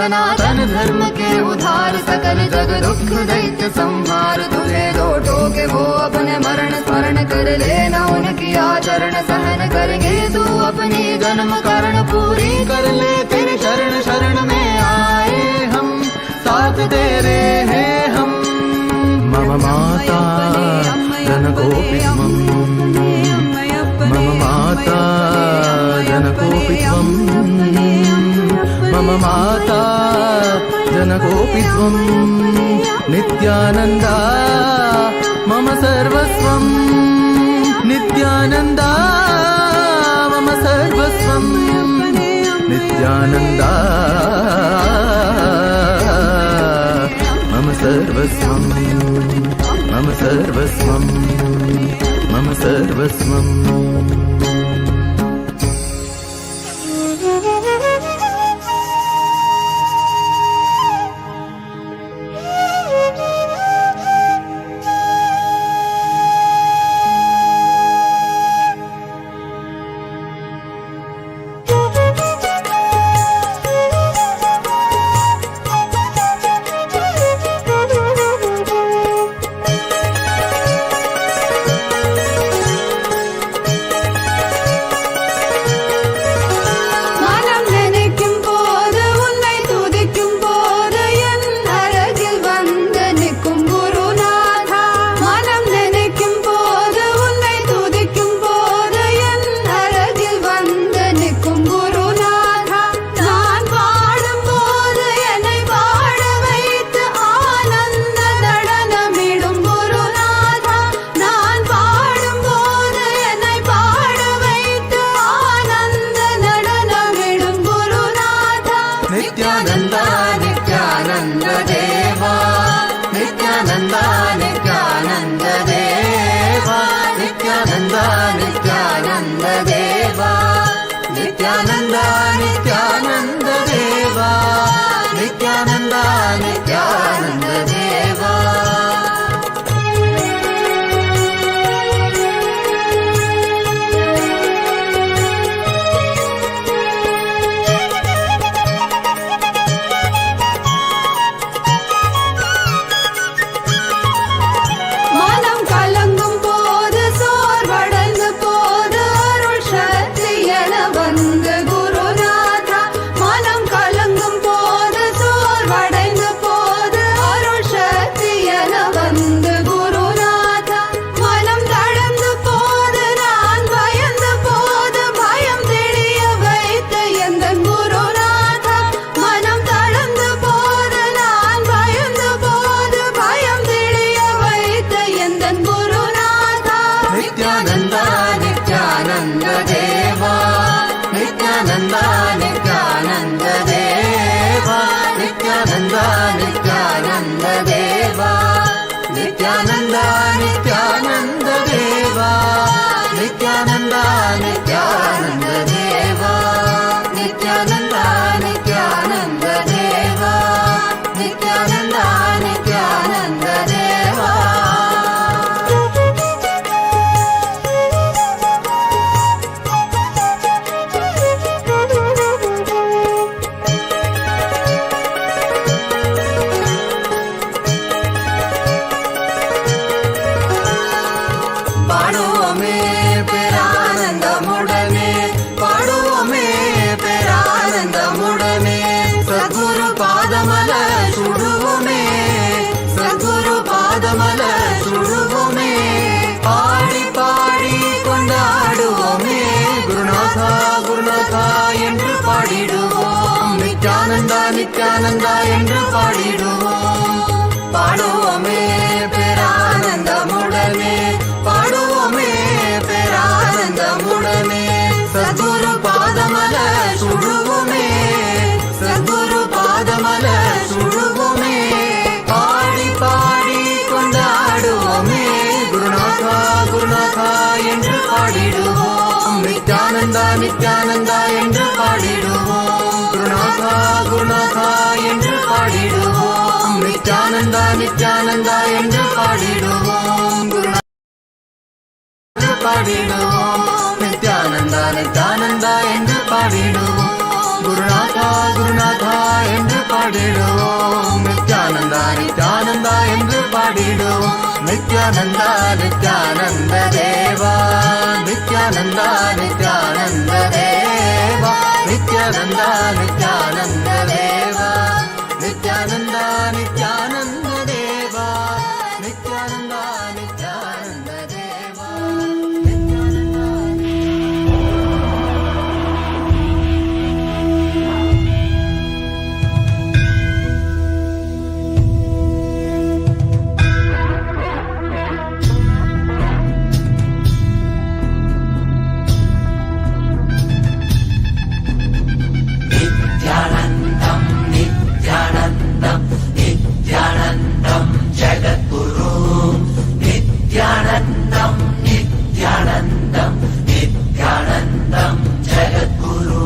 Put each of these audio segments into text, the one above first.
सनातन धर्म के उधार, सकल जग दुख दैत्य संहार। तुझे जो टोके वो अपने मरण स्मरण कर लेना उनकी आचरण सहन करेंगे तू अपनी जन्म कारण पूरी कर ले। तेरी शरण शरण में आए हम, साथ तेरे हैं हम। मम माता जनकोपित्वम्, मम माता जनकोपित्वम्, मम माता जनकोपित्वम्। नित्यानन्दा मम सर्वस्वम्, नित्यानन्दा मम सर्वस्वम्, नित्यानन्दा मम सर्वस्वम्, मम सर्वस्वम्, मम सर्वस्वम्। நித்யானந்தா என்று பாடிடுவோம். பாடுவோமே பேரானந்தமுடனே, பாடுவோமே பேரானந்தமுடனே. சத்குரு பாதமல சுடுவோமே, சத்குரு பாதமல சுடுவோமே. பாடி பாடி கொண்டாடுவோமே குருநாதா குருநாதா என்று பாடிடுவோம். நித்யானந்தா நித்யானந்தா என்று பாடிடுவோம். குருநாதா குருநாதா என்று பாடிடுவோம். நித்யானந்தா நித்யானந்தா என்று பாடிடுவோம். குருநாதா பாடிடுவோம். நித்யானந்தா நித்யானந்தா என்று பாடிடுவோம். குருநாதா குருநாதா என்று பாடிடுவோம். நித்யானந்தா நித்யானந்தா என்று பாடிடுவோம். நித்யானந்தா நித்யானந்த தேவா, நித்யானந்தா நித்யானந்த தேவா, நித்யானந்தா நித்யானந்த தேவா, நித்யானந்தா நித்யானந்த தேவா, நித்யானந்தா நித்யானந்த தேவா. நித்யானந்தம் நித்யானந்தம் நித்யானந்தம் ஜகத்குரு. நித்யானந்தம் நித்யானந்தம் நித்யானந்தம் ஜகத்குரு.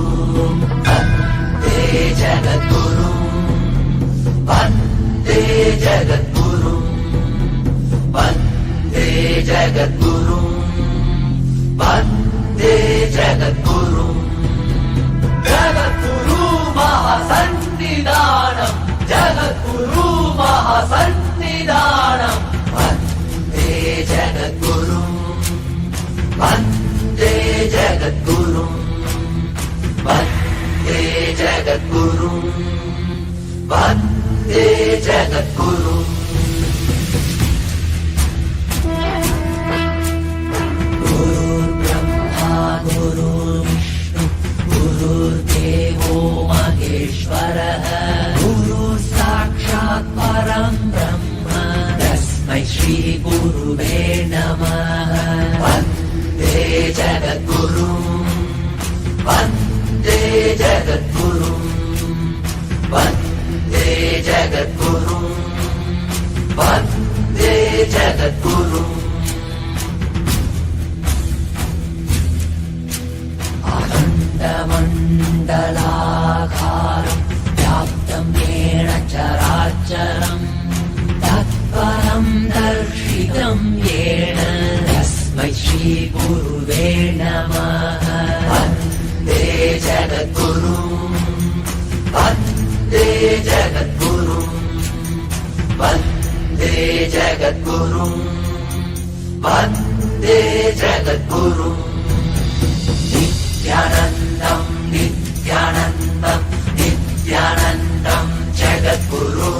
வந்தே ஜகத்குரு, வந்தே ஜகத்குரு, வந்தே ஜகத்குரு, வந்தே ஜகத்குரு. ஜகத்குரு மகாசன்னிதானம், ஜகத்குரு மகாசன்னிதானம். வந்தே ஜகத்குரு, வந்தே ஜகத்குரு, வந்தே ஜகத்குரு, வந்தே ஜகத்குரு. குருர் பிரம்மா குருர் விஷ்ணு गुरुर्देवो महेश्वरः, गुरुः साक्षात् परं ब्रह्म, तस्मै श्री गुरुवे नमः. वन्दे जगद्गुरुं, वन्दे जगद्गुरुं, वन्दे जगद्गुरुं, वन्दे जगद्गुरुं. मण्डलाकारं व्याप्तं येन चराचरम्, तत्परं दर्शितं येन तस्मै श्रीगुरुवे नमः. वन्दे जगद्गुरुं, वन्दे जगद्गुरुं, वन्दे जगद्गुरुं, वन्दे जगद्गुरुं. नित्यानन्दं नित्यानन्दं नित्यानन्दं जगद्गुरु.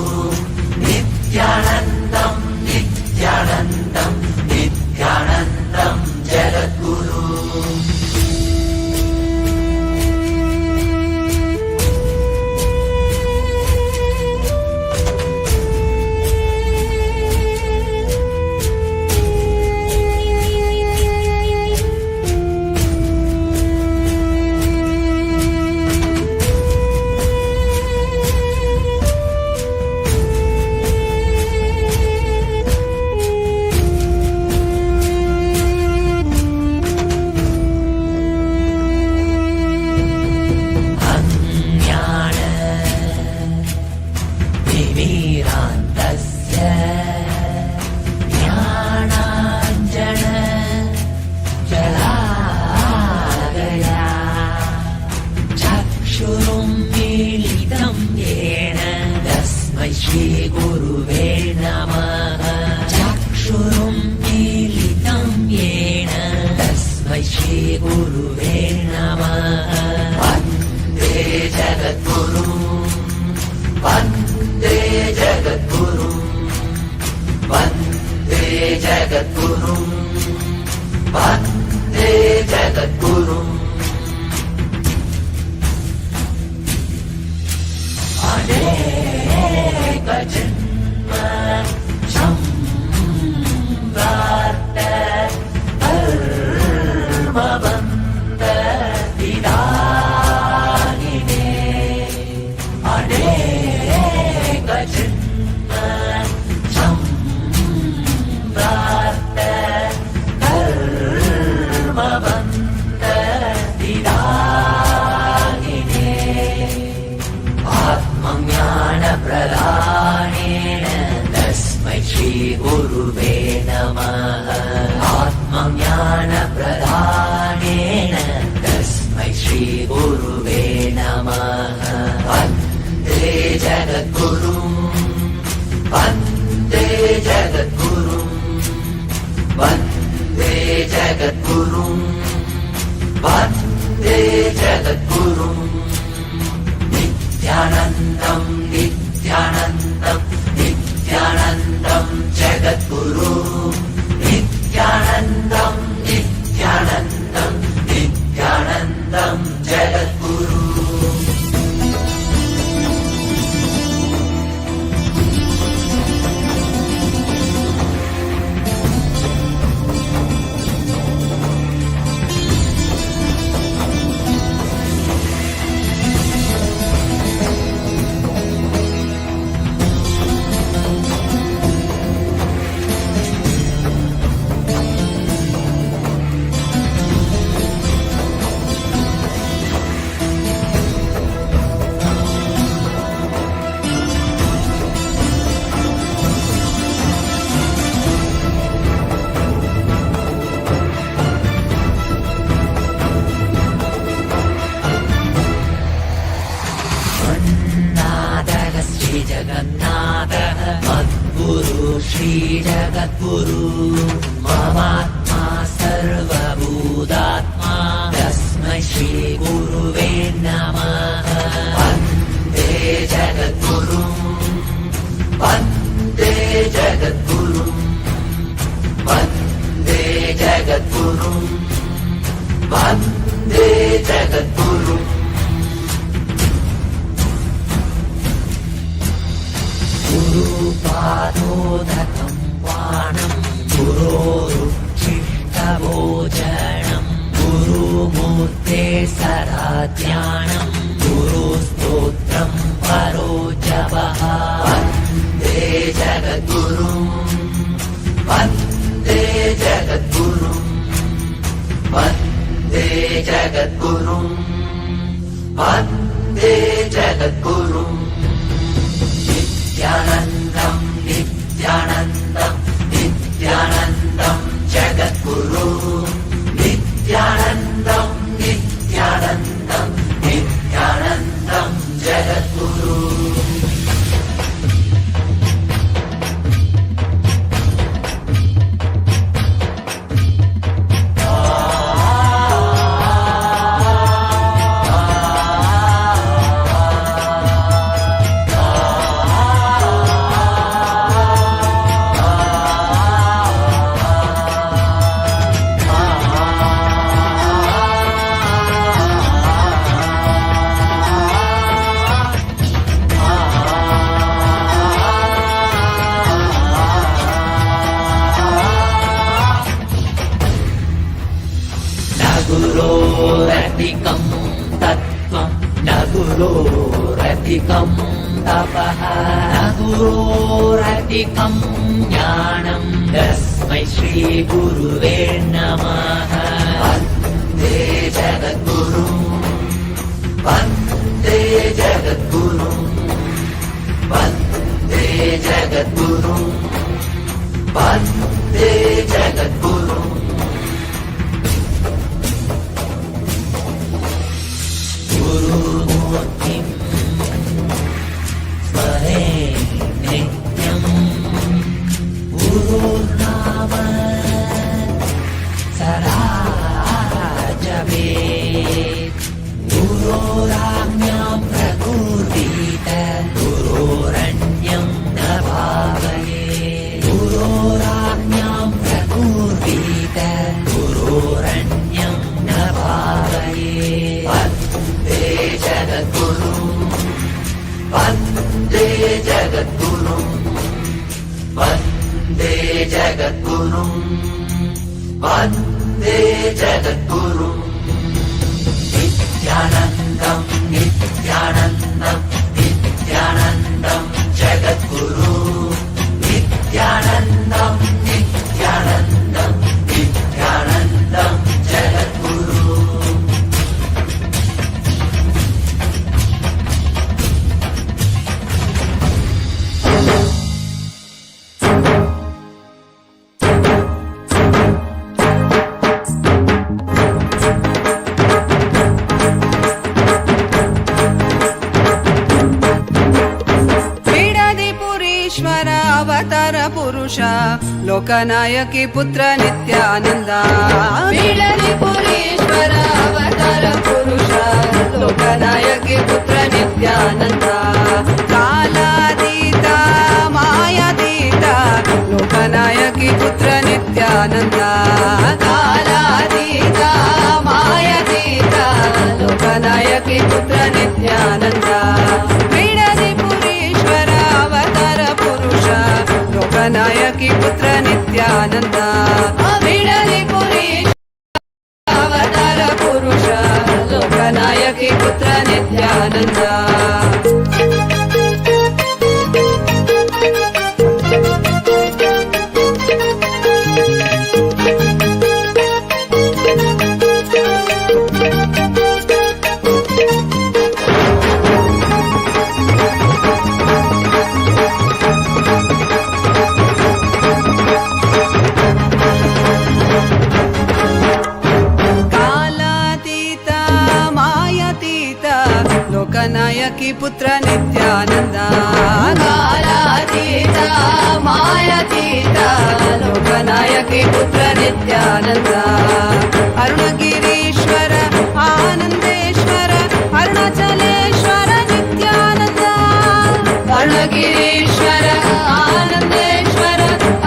नित्यानन्दं नित्यानन्दं नित्यानन्दं जगद्गुरु. श्रीगुरुवे नमः. वन्दे जगद्गुरुं, वन्दे जगद्गुरुं, वन्दे जगद्गुरुं, वन्दे जगद्गुरुं. अनेक जन्म सम्प्राप्त कर्मबन्ध विदायिने. अनेक जन्म सम्प्राप्त कर्मबन्ध विदायिने. आत्मज्ञानप्रदानेन तस्मै श्रीगुरुवे नमः. आत्मज्ञानप्रदानेन तस्मै श्रीगुरुवे नमः. नमः वन्दे जगद्गुरुम् वन्दे जगद्गुरुम् वन्दे जगद्गुरुम् वन्दे जगद्गुरुम् नित्यानन्दम् नित्यानन्दम् नित्यानन्दम् जगद्गुरु नित्यानन्दम् नित्यानन्दम् नित्यानन्दम् जगद्गुरु श्रीजगद्गुरु ममात्मा सर्वभूतात्मा तस्मै श्रीगुरुवे नमः वन्दे जगद्गुरुम् वन्दे जगद्गुरुम् वन्दे जगद्गुरुम् वन्दे जगद्गुरुम् गुरुपादोदकम् वाणम् गुरोरुच्छिष्टभोजनम् गुरुमूर्ते सदा ध्यानम् गुरुस्तोत्रम् परो जपः वन्दे जगद्गुरुम् वन्दे जगद्गुरुम् वन्दे जगद्गुरुम् वन्दे जगद्गुरुम् नित्यानन्दम् नित्यानन्दम् नित्यानन्दम् जगद्गुरु नित्यानन्दम् नित्यानन्दम् नित्यानन्दम् जगद्गुरु गुरोरधिकम् तत्त्वम् न गुरोरधिकम् तपः न गुरोरधिकम् ज्ञानम् तस्मै श्रीगुरुवे नमः वन्दे जगद्गुरुम् वन्दे जगद्गुरुम् वन्दे जगद्गुरुम् वन्दे जगद्गुरुम् गुरुमूर्तिम् स्मरे नित्यम् गुरुर्नाम सदा जपेत् गुरोराज्ञाम् प्रकुर्वीत गुरोरन्यम् न भावयेत् गुरोराज्ञाम् प्रकुर्वीत गुरोरन्यम् न भावयेत् वन्दे जगद्गुरुम् वन्दे जगद्गुरुम् वन्दे जगद्गुरुम् वन्दे जगद्गुरुम् नित्यानन्दम् नित्यानन्दम् नित्यानन्दम् जगद्गुरु नित्यानन्दम् नित्यानन्दम् नित्यानन्दम् जगद्गुरु ಲೋಕನಾಯಕಿ ಪುತ್ರ ನಿತ್ಯಾನಂದ ಬಿಡಲಿ ಪುರೀಶ್ವರ ಅವತಾರ ಪುರುಷ ಲೋಕನಾಯಕಿ ಪುತ್ರ ನಿತ್ಯಾನಂದ ಕಾಲಾತೀತ ಮಾಯಾತೀತ ಲೋಕನಾಯಕಿ ಪುತ್ರ ನಿತ್ಯಾನಂದ ಕಾಲಾತೀತ ಮಾಯಾತೀತ ಲೋಕನಾಯಕಿ ಪುತ್ರ ನಿತ್ಯಾನಂದ ಬಿಡಲಿ ಪುರೀಶ್ವರ ಅವತಾರ ಪುರುಷ ಲೋಕನಾಯಕಿ ಪುತ್ರ ನಿತ್ಯಾನಂದ ಬಿಡಲಿ ಪುರೀಶ್ವರ ಅವತಾರ ಪುರುಷ ಲೋಕನಾಯಕಿ ಪುತ್ರ ನಿತ್ಯಾನಂದ ಲೋಕನಾಯಕಿ ಪುತ್ರ ನಿತ್ಯಾನಂದ ಕಾಲಾತೀತ ಮಾಯಾತೀತ ಲೋಕನಾಯಕಿ ಪುತ್ರ ನಿತ್ಯಾನಂದ ಅರುಣಗಿರೀಶ್ವರ ಆನಂದೇಶ್ವರ ಅರುಣಾಚಲೇಶ್ವರ ನಿತ್ಯಾನಂದ ಅರುಣಗಿರೀಶ್ವರ ಆನಂದೇಶ್ವರ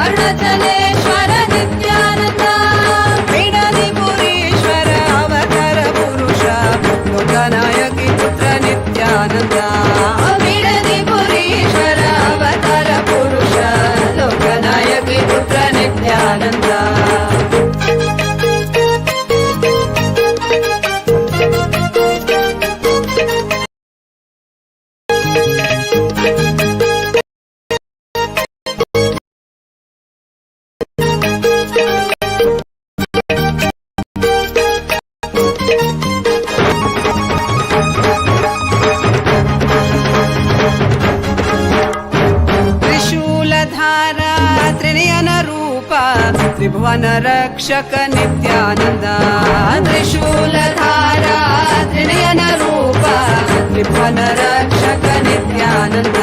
ಅರುಣಾಚಲೇಶ್ವರ ನಿತ್ಯಾನಂದ ಬಿಡಲಿ ಪುರೀಶ್ವರ ಅವತಾರ ಪುರುಷ ಲೋಕನಾಯಕಿ ಪುತ್ರ ನಿತ್ಯಾನಂದ ಬಿಡಲಿ ಪುರೀಶ್ವರ ಅವತಾರ ಪುರುಷ ಲೋಕನಾಯಕಿ ಪುತ್ರ ನಿತ್ಯಾನಂದ ತ್ರಿಭುವನ ರಕ್ಷಕ ನಿತ್ಯಾನಂದ ತ್ರಿಶೂಲಧಾರ ತ್ರಿನಯನ ರೂಪ ತ್ರಿಭುವನ ರಕ್ಷಕ ನಿತ್ಯಾನಂದ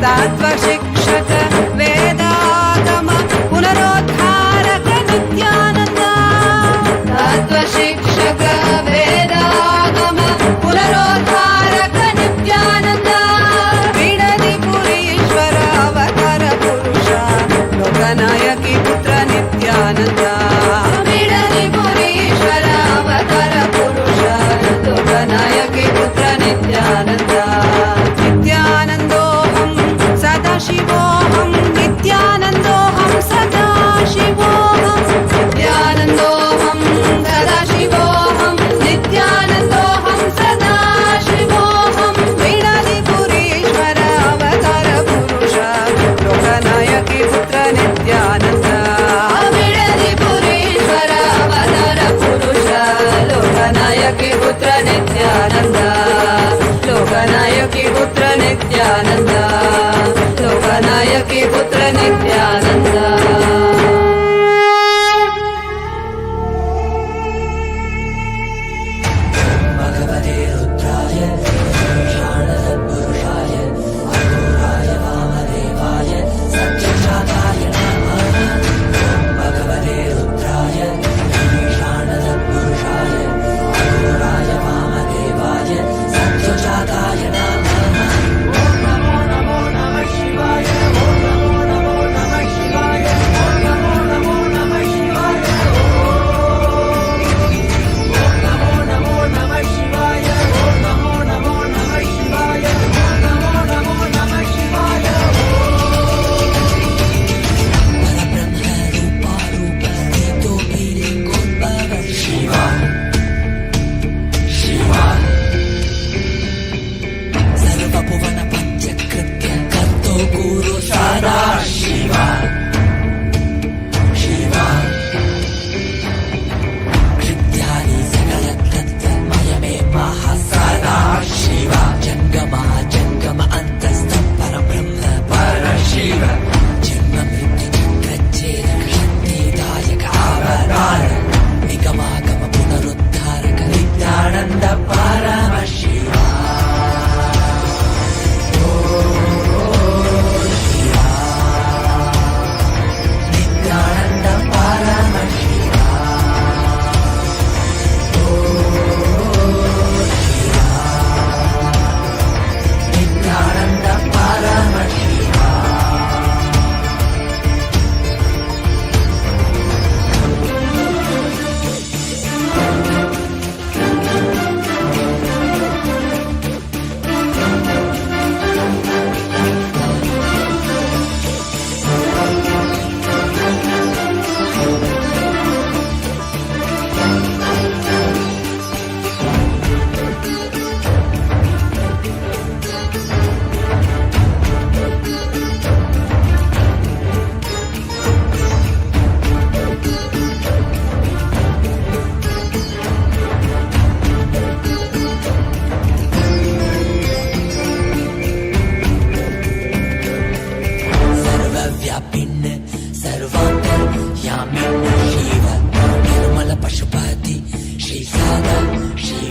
ತತ್ವ ಶಿಕ್ಷಕ ವೇದಾಗಮ ಪುನರೋದ್ಧಾರಕ ನಿತ್ಯಾನಂದ ತತ್ವ ಶಿಕ್ಷಕ ವೇದಾಗಮ ಪುನರೋದ್ಧಾರಕ ನಿತ್ಯಾನಂದ ಬಿಡಲಿ ಪುರೀಶ್ವರ ಅವತಾರ ಪುರುಷ ಲೋಕನಾಯಕಿ ಪುತ್ರ ನಿತ್ಯಾನಂದ ಬಿಡಲಿ ಪುರೀಶ್ವರ ಅವತಾರ ಪುರುಷ ಲೋಕನಾಯಕಿ ಪುತ್ರ ನಿತ್ಯಾನಂದ ನಿತ್ಯಾನಂದೋಹಂ ಸದಾಶಿವೋಹಂ ನಿತ್ಯಾನಂದೋಹಂ ಸದಾಶಿವೋಹಂ ನಿತ್ಯಾನಂದೋಹಂ ಸದಾಶಿವೋಹಂ ನಿತ್ಯಾನಂದೋಹಂ ಸದಾಶಿವೋಹಂ ಬಿಡಲಿ ಪುರೀಶ್ವರ ಅವತಾರ ಪುರುಷ ಲೋಕನಾಯಕಿ ಪುತ್ರ ನಿತ್ಯಾನಂದ ಬಿಡಲಿ ಪುರೀಶ್ವರ ಅವತಾರ ಪುರುಷ ಲೋಕನಾಯಕಿ ಪುತ್ರ ನಿತ್ಯಾನಂದ ಲೋಕನಾಯಕಿ ಪುತ್ರ ನಿತ್ಯಾನಂದ ಲೋಕನಾಯಕಿ ಪುತ್ರ ನಿತ್ಯಾನಂದ भगवते रुद्राय ईशानसत्पुरुषाय अघोराय वामदेवाय सत्यजाताय नमः। भगवते रुद्राय ईशानसत्पुरुषाय अघोराय वामदेवाय सत्यजाताय नमः। ॐ नमो नमो नमः शिवाय। ॐ नमो नमो नमः शिवाय। ॐ नमो नमो नमः शिवाय। ॐ नमो नमो नमः शिवाय। ॐ नमो नमो नमः शिवाय। ॐ नमो नमो नमः शिवाय। परब्रह्मरूपारूपहेतोऽखिलिङ्गोद्भव शिवा शिवा सर्वभुवन पञ्चकृत्य कर्तो गुरु सदा शिवा शिवा कृत्यानि सकलकृत्यमयमे महा सदा शिवा जङ्गमा जङ्गम अन्तस्थ परब्रह्म परशिव जन्म मृत्युचक्रच्छेद शक्तिदायक अवतार निगमागम पुनरुद्धारक नित्यानन्द परमशिवा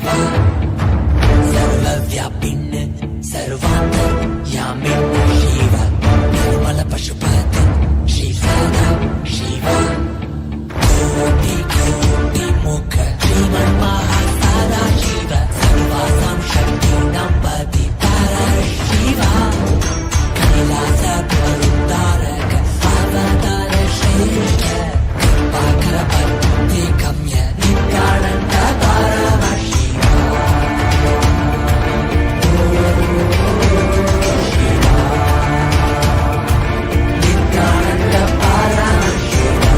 शिवा सर्वव्यापिन् सर्वान्तर्यामिन् शिव निर्मल पशुपत श्रीसदा शिवा कोटि कोटि मुख श्रीमन्महासादा शिव सर्वासां शक्तीनां पति शिवा कैलास गुरुद्धारक अवतार श्रेष्ठ कृपाकर भक्ति गम्य नित्यानन्द परमशिवा नित्यानन्द परमशिवा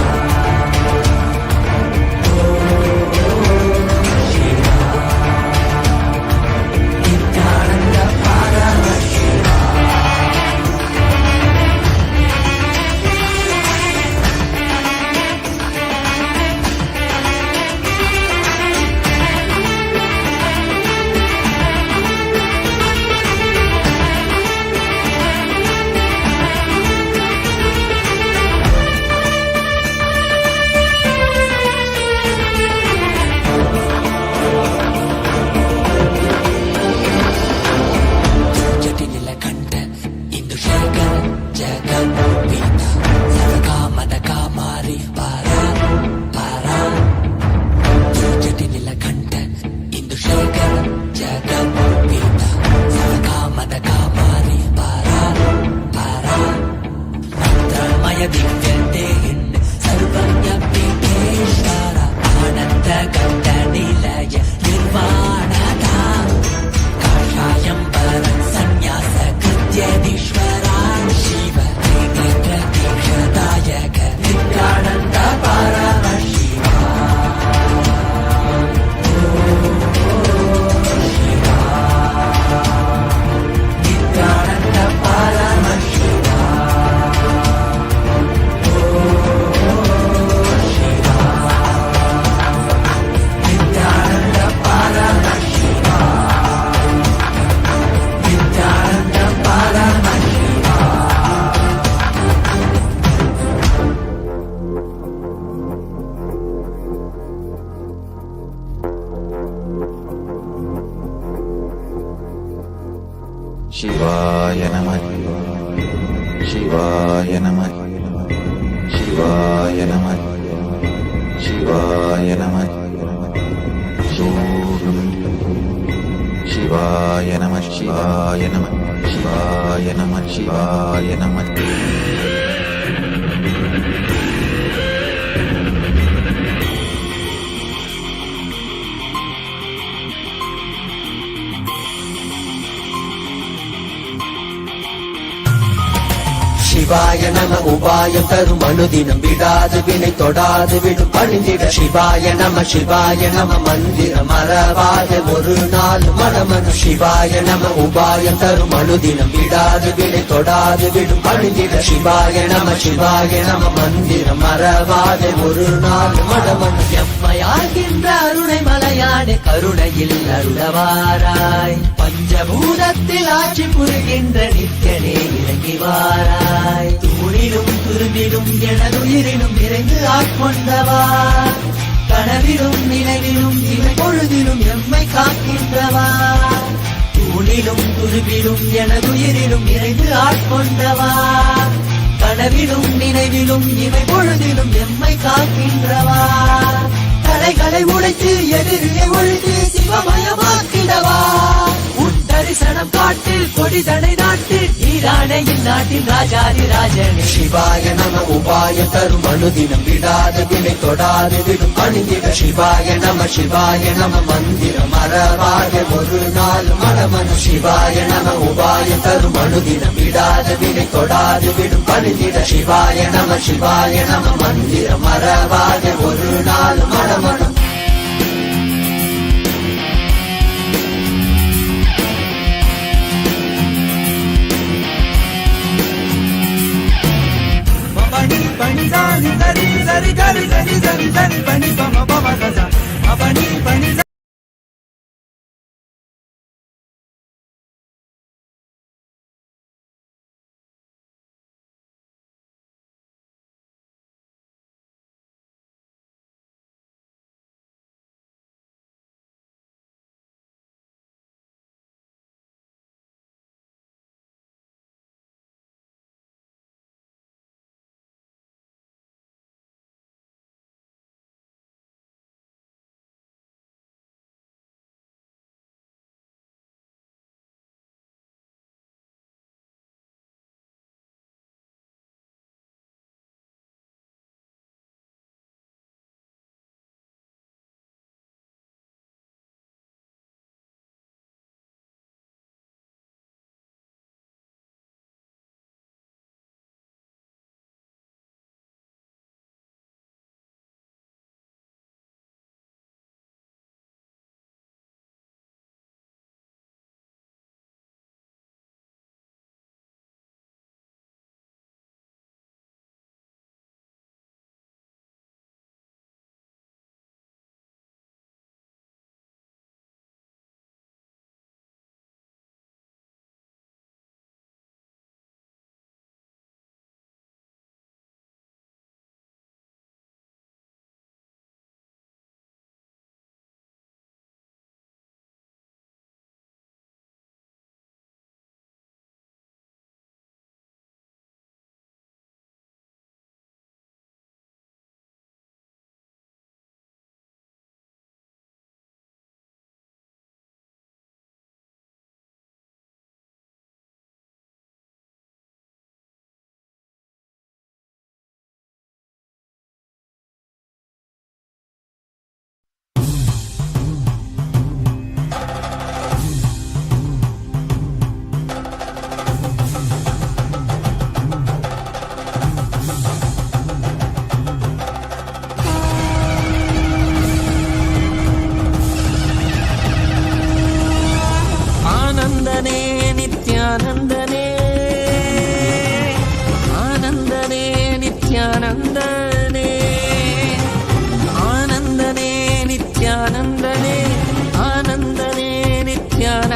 नित्यानन्द परमशिवा जटिनिलकण्ठ इन्दुशेखर जगन्पीता सर्वकामदकामारि पारा पारा जटिनिलकण्ठ इन्दुशेखर जगन्पीता सर्वकामदकामारि पारा पारा मन्त्रमय दिव्यदेहिन् सर्वज्ञपीठेश्वर आनन्दकण्ठनिलय निर्वाणदा काषायम्बर सन्न्यास कृत्यधीश्वरान् शिव नेत्रदीक्षदायक नित्यानन्द परमशिवा शिवा नित्यानन्द परमशिवा शिवा नित्यानन्द परमशिवा नित्यानन्द परमशिवा शिवाय नमः शिवाय नमः शिवाय नमः शिवाय नमः शिवाय नमः शिवाय नमः शिवाय नमः शिवाय नमः சிவாய நம உபாயம் தரும் அனுதினம் விடாது வினை தொடாது விடும் பணிந்திட சிவாய நம மந்திரம் மறவாத ஒரு நாள் மனமனு சிவாய நம உபாயம் தரும் அனுதினம் விடாது வினை தொடாது விடும் பணிந்திட சிவாய நம மந்திரம் மறவாத ஒரு நாள் மனமனு எம்மையாகின்ற அருணை மலையாடு கருணையில் அருளவாராய் பஞ்சபூதத்தில் ஆட்சி புரிகின்ற நித்தியனே இறங்கி வாராய் தூணிலும் துரும்பிலும் எனதுயிரிலும் நிறைந்து ஆட்கொண்டவா கனவிலும் நினைவிலும் இவை பொழுதிலும் எம்மை காக்கின்றவா தூணிலும் துரும்பிலும் எனதுயிரிலும் நிறைந்து ஆட்கொண்டவா கனவிலும் நினைவிலும் இவை பொழுதிலும் எம்மை காக்கின்றவா தடைகளை உடைத்து எதிரியை ஒழித்து சிவமயமாக்கிடவா உன் தரிசனம் காட்டு கொடிதடை நாட்டு நீரானே இந்நாட்டின் ராஜாதி ராஜனே சிவாய நம உபாயம் தரும் அனுதினம் விடாது வினை தொடாது விடும் பணிந்திட சிவாய நம மந்திரம் மறவாத ஒரு நாள் மனமனு சிவாய நம உபாயம் தரும் அனுதினம் விடாது வினை தொடாது விடும் பணிந்திட சிவாய நம மந்திரம் மறவாத ஒரு நாள் மனமனு Pani zani zari zari zari zari zari zari pani pa ma pa ma sa sa. Pani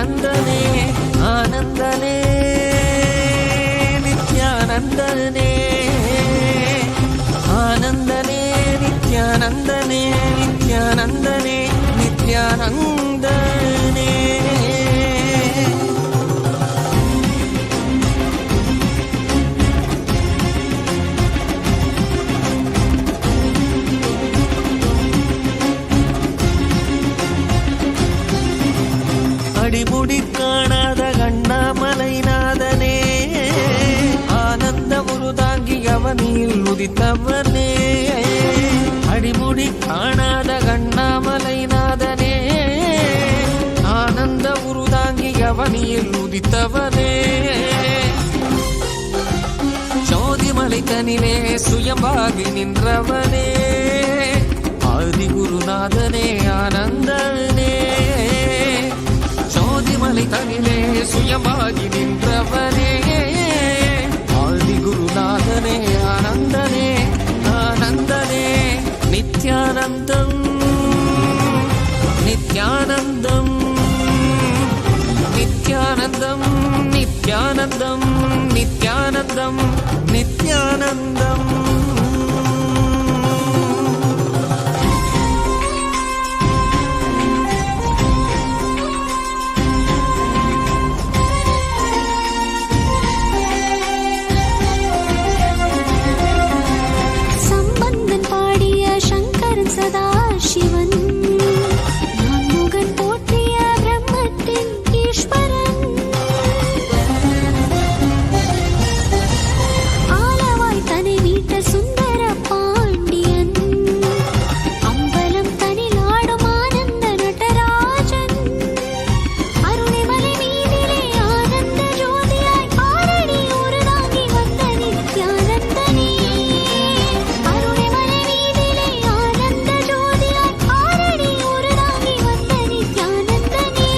ನಿತ್ಯಾನಂದನೇ ಆನಂದನೇ ನಿತ್ಯಾನಂದನೇ ಆನಂದನೇ ನಿತ್ಯಾನಂದನೇ ನಿತ್ಯಾನಂದನೇ ನಿತ್ಯಾನಂದನೇ அடிமுடி காணாத கண்ணாமலைநாதனே ஆனந்த முருதாங்கி அவனில் உதித்தவனே அடிமுடி காணாத கண்ணாமலைநாதனே ஆனந்த முருதாங்கி அவனில் உதித்தவனே ஜோதிமலை தனிலே சுயம்பாகி நின்றவனே ஆதி குருநாதனே ஆனந்தனே ஜோதிமலை தனிலே சுயமாகி நின்றவனே ஆதி குருநாதனே ஆனந்தனே ஆனந்தனே நித்யானந்தம் நித்யானந்தம் நித்யானந்தம் நித்யானந்தம் நித்யானந்தம் நித்யானந்தம் சதாசிவன் நான் முகன் போற்றிய பிரம்மத்தின் ஈஸ்வரன் ஆலவாய் தனை வீட்ட சுந்தர பாண்டியன் அம்பலம் தனில் ஆடும் ஆனந்த நடராஜன் அருணிமலை மீதிலே ஆனந்த ஜோதியாய் ஆரடி உருதாங்கி வந்த நித்யானந்தனே அருணிமலை மீதிலே ஆனந்த ஜோதியாய் ஆரடி உருதாங்கி வந்த நித்யானந்தனே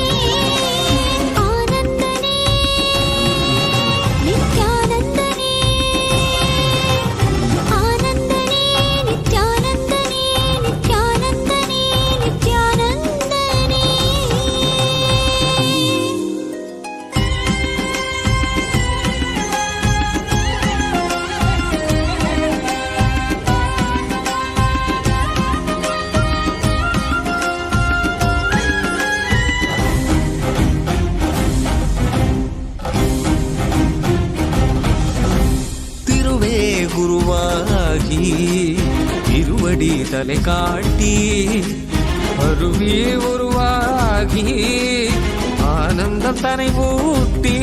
ஆனந்தனே நித்யானந்தனே ஆனந்தனே நித்யானந்தனே நித்யானந்தனே நித்யானந்தனே திருவே குருவாகி திருவடி தலை காட்டி அருவே உருவாகி ஆனந்தம் தனை ஊட்டி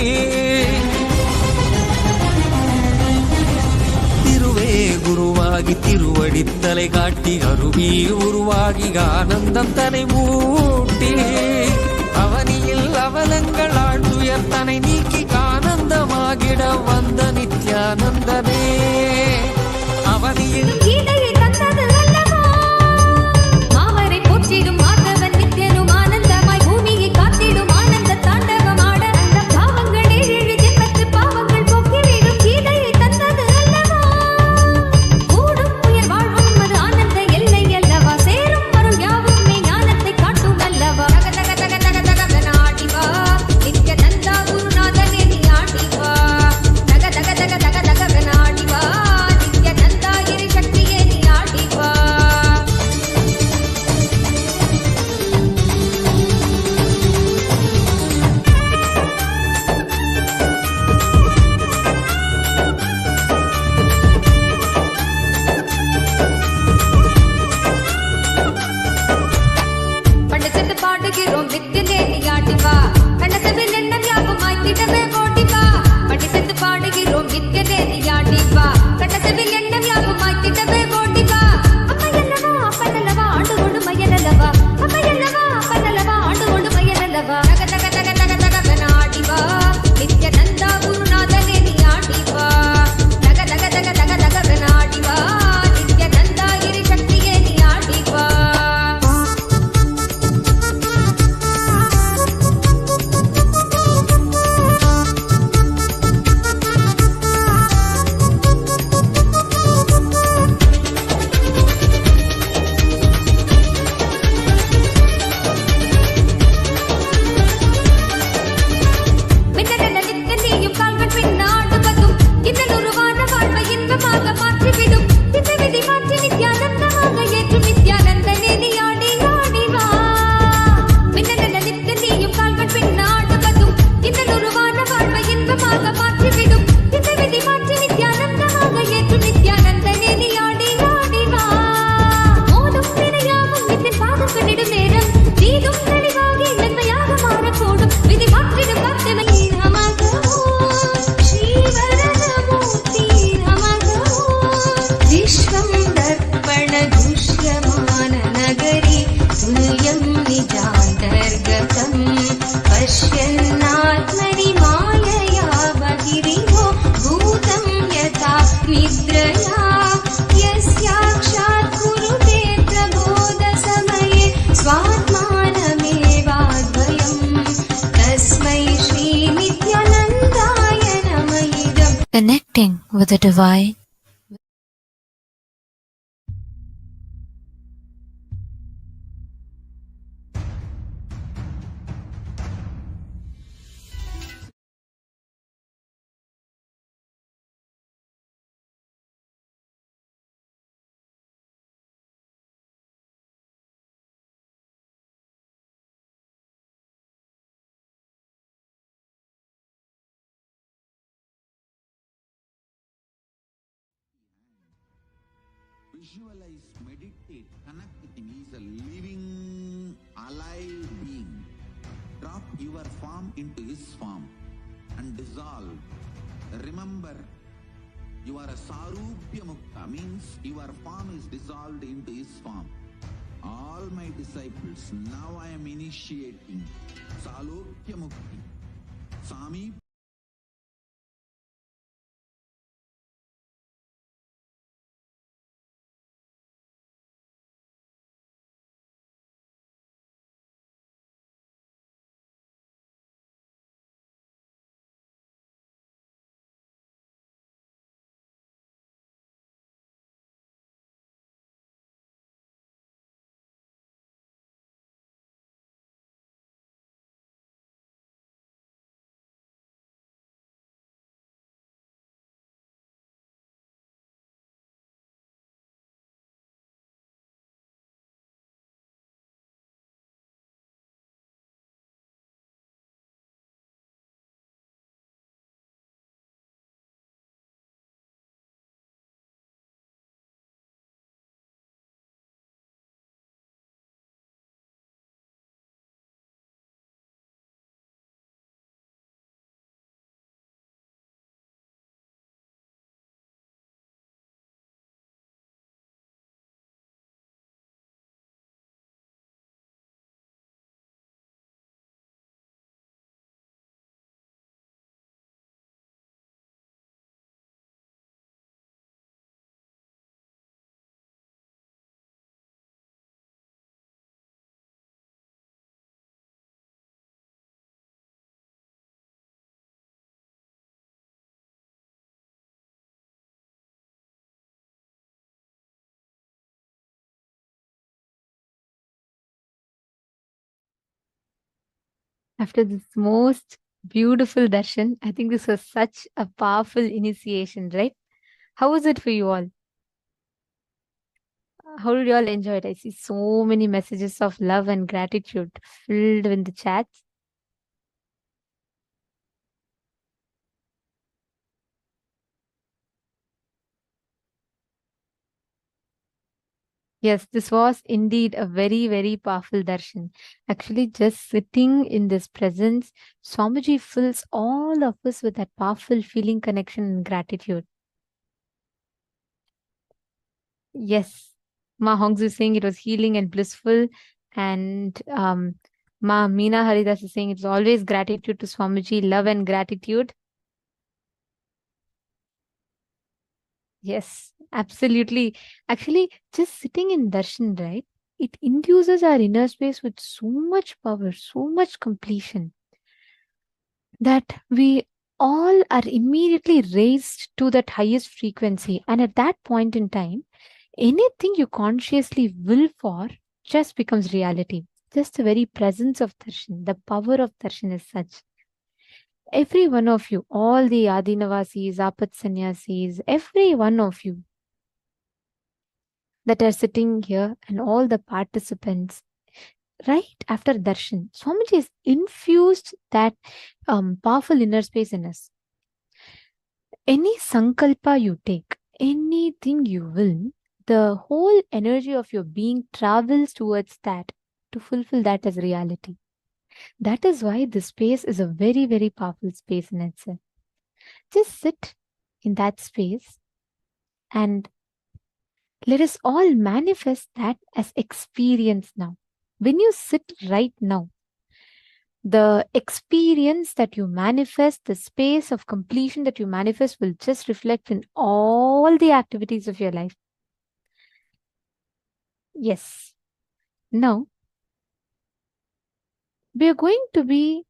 திருவே குருவாகி திருவடி தலை காட்டி அருவி உருவாகி ஆனந்தம் தனை ஊட்டி அவனியில் அவலங்கள் ஆழ்ந்துயர் தனை நீக்கி ஆனந்தமாகிட வந்த நித்யானந்தனே அவனியில் கீதையை தந்தது அல்லவா மாமரை போற்றிடும் மாதவன் நித்யனும் ஆனந்தமாய் பூமியை காத்திடும் ஆனந்த தாண்டவமாட அந்த பாவங்கள் ஏழு ஜென்மத்து பாவங்கள் போக்கிவிடும் கீதையை தந்தது அல்லவா கூடும் உயர் வாழ்வும் அது ஆனந்த எல்லை அல்லவா சேரும் வரும் யாவும் ஞானத்தை காட்டும் அல்லவா தக தக தக தக தக நாடிவா நித்யானந்தா குருநாதனே நீ ஆடிவா தக தக தக தக தக நாடிவா நித்யானந்தா இறை சக்தியே நீ ஆடிவா பண்டு சென்று பாடுகிறோம் நித்யனே நீ ஆடிவா கண்ணசவில் எண்ணம் யாவும் மாய்த்திடவே ஓடிவா பண்டு சென்று பாடுகிறோம் நித்யனே நீ ஆடிவா கண்ணசவில் எண்ணம் யாவும் மாய்த்திடவே ஓடிவா அப்பையல்லவா அப்பனல்லவா ஆண்டு கொண்டு மயனல்லவா அப்பையல்லவா அப்பனல்லவா ஆண்டு கொண்டு மயனல்லவா தக தக தக தக தக நாடிவா நித்யானந்தா குருநாதனே நீ ஆடிவா தக தக தக தக தக நாடிவா நித்யானந்தா இறை சக்தியே நீ ஆடிவா पश्यन्नात्मनि मायया बहिरिवो भूतं यथा निद्रया यस्याक्षात् कुरुते प्रबोधसमये स्वात्मानमेवाद्वयम् तस्मै श्रीनित्यानन्दाय नम इदम्. Connecting with the divine. Visualize, meditate, connect with him. He is a living, alive being. Drop your form into his form and dissolve. Remember, you are a Sarupya Mukta, means your form is dissolved into his form. All my disciples, now I am initiating Salokya Mukti. Sami After this most beautiful darshan, I think this was such a powerful initiation, right? How was it for you all? How did you all enjoy it? I see so many messages of love and gratitude filled in the chats. Yes, this was indeed a very, very powerful darshan. Actually, just sitting in this presence, Swamiji fills all of us with that powerful feeling, connection, and gratitude. Yes, Ma Hongzu is saying it was healing and blissful, and Ma Meena Haridas is saying it's always gratitude to Swamiji, love and gratitude. Yes, absolutely. Actually, just sitting in darshan, right? It induces our inner space with so much power, so much completion, that we all are immediately raised to that highest frequency. And at that point in time, anything you consciously will for just becomes reality. Just the very presence of darshan, the power of darshan is such. Every one of you, all the Adinavasis, Apat Sannyasis, every one of you that are sitting here and all the participants, right after darshan, Swamiji has infused that powerful inner space in us. Any sankalpa you take, anything you will, the whole energy of your being travels towards that to fulfill that as reality. That is why this space is a very, very powerful space in itself. Just sit in that space and let us all manifest that as experience now. When you sit right now, the experience that you manifest, the space of completion that you manifest will just reflect in all the activities of your life. Yes. Now, we are going to be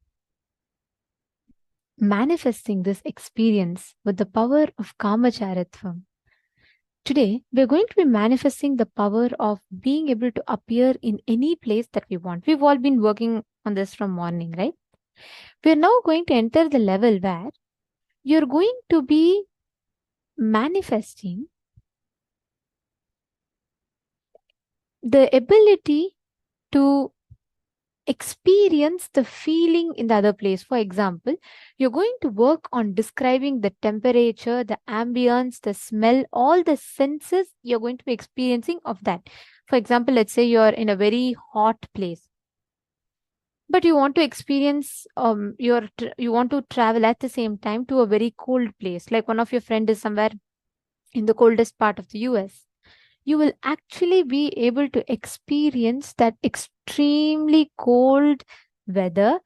manifesting this experience with the power of Kamacharitvam. Today, we're going to be manifesting the power of being able to appear in any place that we want. We've all been working on this from morning, right? We're now going to enter the level where you're going to be manifesting the ability to experience the feeling in the other place. For example, you're going to work on describing the temperature, the ambience, the smell, all the senses you're going to be experiencing of that. For example, let's say you're in a very hot place, but you want to experience, you want to travel at the same time to a very cold place, like one of your friend is somewhere in the coldest part of the US. You will actually be able to experience that extremely cold weather,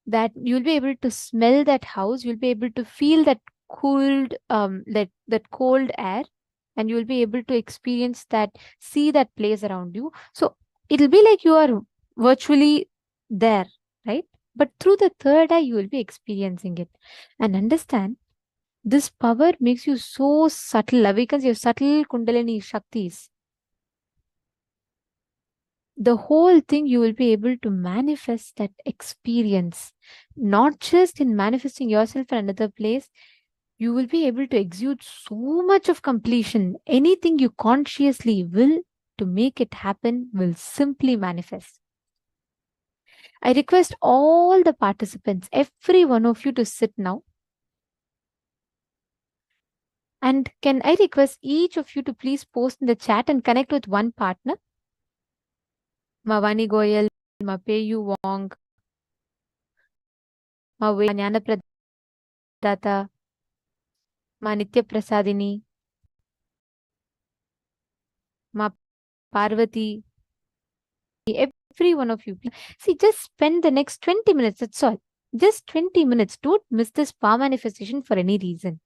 that you'll be able to smell that house, you'll be able to feel that cooled, that cold air, and you'll be able to experience that, see that place around you. So it'll be like you are virtually there, right? But through the third eye, you will be experiencing it. And understand, this power makes you so subtle, because your subtle Kundalini Shaktis. The whole thing, you will be able to manifest that experience, not just in manifesting yourself in another place. You will be able to exude so much of completion. Anything you consciously will to make it happen will simply manifest. I request all the participants, every one of you, to sit now. And can I request each of you to please post in the chat and connect with one partner? Mavani Goyal, Ma Peyu Wong, Ma Jnana Pradata, Ma Nitya Prasadini, Ma Parvati, every one of you. See, just spend the next 20 minutes, that's all. Just 20 minutes. Don't miss this power manifestation for any reason.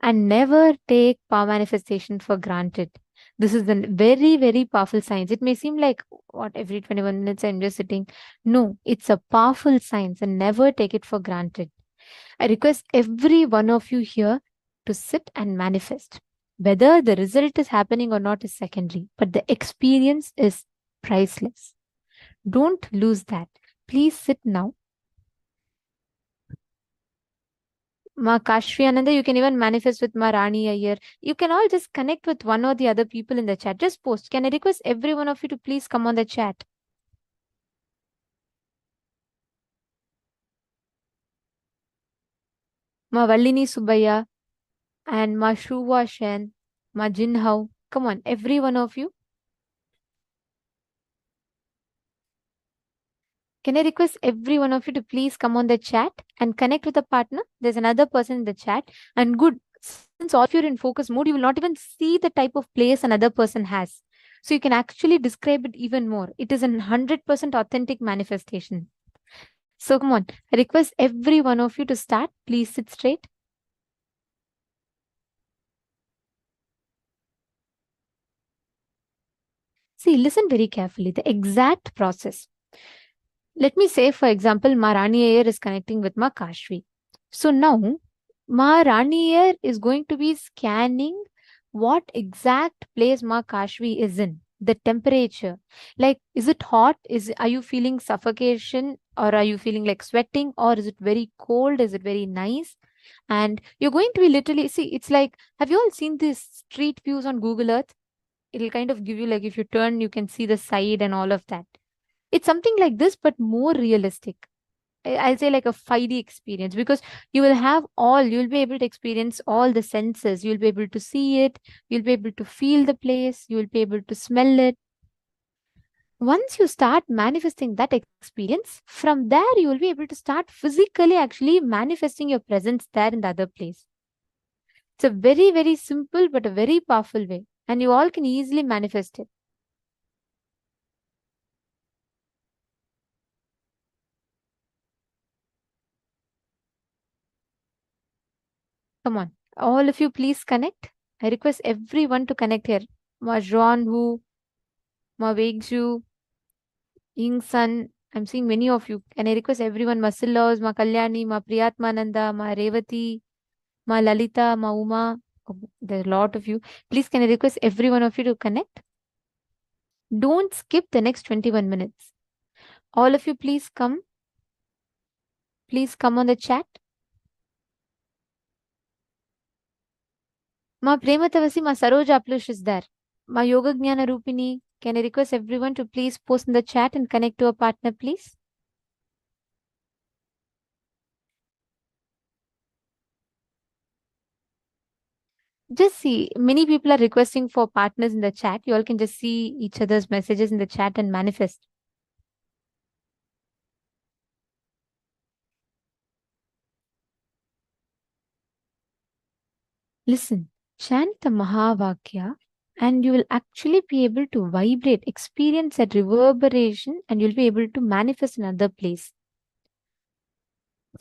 And never take power manifestation for granted. This is a very, very powerful science. It may seem like, what, every 21 minutes I'm just sitting. No, it's a powerful science, and never take it for granted. I request every one of you here to sit and manifest. Whether the result is happening or not is secondary, but the experience is priceless. Don't lose that. Please sit now. Ma Kashri Ananda, you can even manifest with Ma Rani Iyer. You can all just connect with one or the other people in the chat. Just post. Can I request every one of you to please come on the chat? Ma Vallini Subaya and Ma Shruva Shen, Ma Jinhao. Come on, every one of you. Can I request every one of you to please come on the chat and connect with a partner? There's another person in the chat. And good, since all of you are in focus mode, you will not even see the type of place another person has. So you can actually describe it even more. It is a 100% authentic manifestation. So come on, I request every one of you to start. Please sit straight. See, listen very carefully. The exact process. Let me say, for example, Ma Rani Iyer is connecting with Ma Kashvi. So now, Ma Rani Iyer is going to be scanning what exact place Ma Kashvi is in. The temperature. Like, is it hot? Are you feeling suffocation? Or are you feeling like sweating? Or is it very cold? Is it very nice? And you're going to be literally, see, it's like, have you all seen these street views on Google Earth? It'll kind of give you, like, if you turn, you can see the side and all of that. It's something like this, but more realistic. I'll say like a 5D experience, because you will have you'll be able to experience all the senses. You'll be able to see it. You'll be able to feel the place. You'll be able to smell it. Once you start manifesting that experience, from there, you will be able to start physically actually manifesting your presence there in the other place. It's a very, very simple, but a very powerful way. And you all can easily manifest it. Come on. All of you, please connect. I request everyone to connect here. Ma Joan Hu, Ma Wegju, Ying Sun. I'm seeing many of you. And I request everyone, Ma Silos, Ma Kalyani, Ma Priyatmananda, Ma Revati, Ma Lalita, Ma Uma. Oh, there's a lot of you. Please, can I request every one of you to connect? Don't skip the next 21 minutes. All of you, please come. Please come on the chat. Ma Prematavasi, Ma Saroja Aplush is there. Ma Yoga Jnana Rupini. Can I request everyone to please post in the chat and connect to a partner, please? Just see, many people are requesting for partners in the chat. You all can just see each other's messages in the chat and manifest. Listen, chant the Mahavakya and you will actually be able to vibrate, experience that reverberation, and you'll be able to manifest in another place.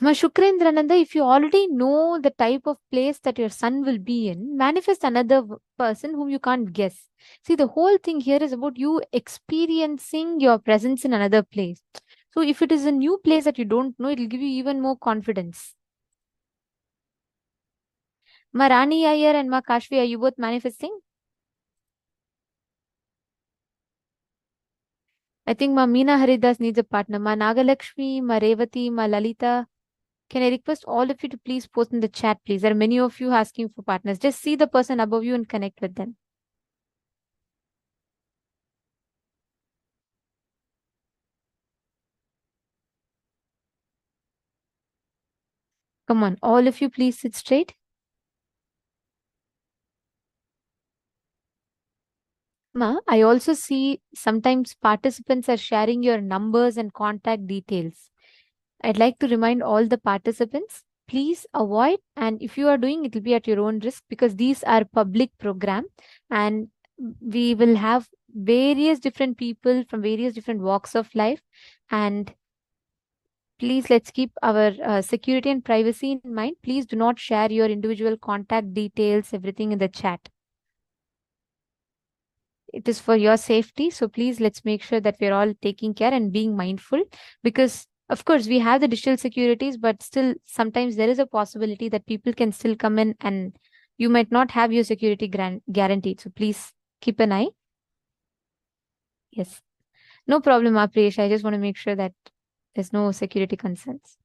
Ma Shukrendrananda, if you already know the type of place that your son will be in, manifest another person whom you can't guess. See, the whole thing here is about you experiencing your presence in another place. So if it is a new place that you don't know, it will give you even more confidence. Ma Rani Iyer and Ma Kashvi, are you both manifesting? I think Ma Meena Haridas needs a partner. Ma Nagalakshmi, Ma Revati, Ma Lalita. Can I request all of you to please post in the chat, please? There are many of you asking for partners. Just see the person above you and connect with them. Come on, all of you, please sit straight. Ma, I also see sometimes participants are sharing your numbers and contact details. I'd like to remind all the participants, please avoid, and if you are doing, it will be at your own risk because these are public program and we will have various different people from various different walks of life. And please, let's keep our security and privacy in mind. Please do not share your individual contact details, everything in the chat. It is for your safety. So please, let's make sure that we're all taking care and being mindful because of course we have the digital securities, but still sometimes there is a possibility that people can still come in and you might not have your security guaranteed. So please keep an eye. Yes. No problem, Apriyesh. I just want to make sure that there's no security concerns.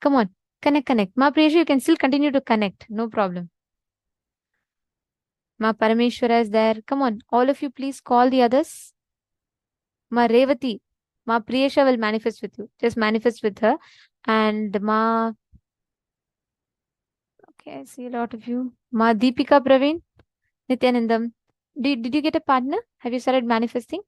Come on, connect. Ma Priyesh, you can still continue to connect. No problem. Ma Parameshwara is there. Come on, all of you, please call the others. Ma Revati, Ma Priyesha will manifest with you. Just manifest with her. And Ma, okay, I see a lot of you. Ma Deepika Praveen, Nityanandam. Did you get a partner? Have you started manifesting?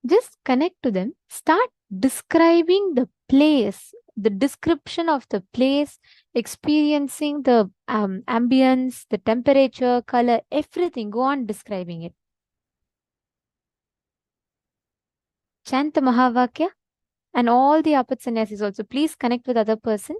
Just connect to them. Start describing the place, the description of the place, experiencing the ambience, the temperature, color, everything. Go on describing it. Chant the Mahavakya and all the Apat Sannyasis also. Please connect with other person.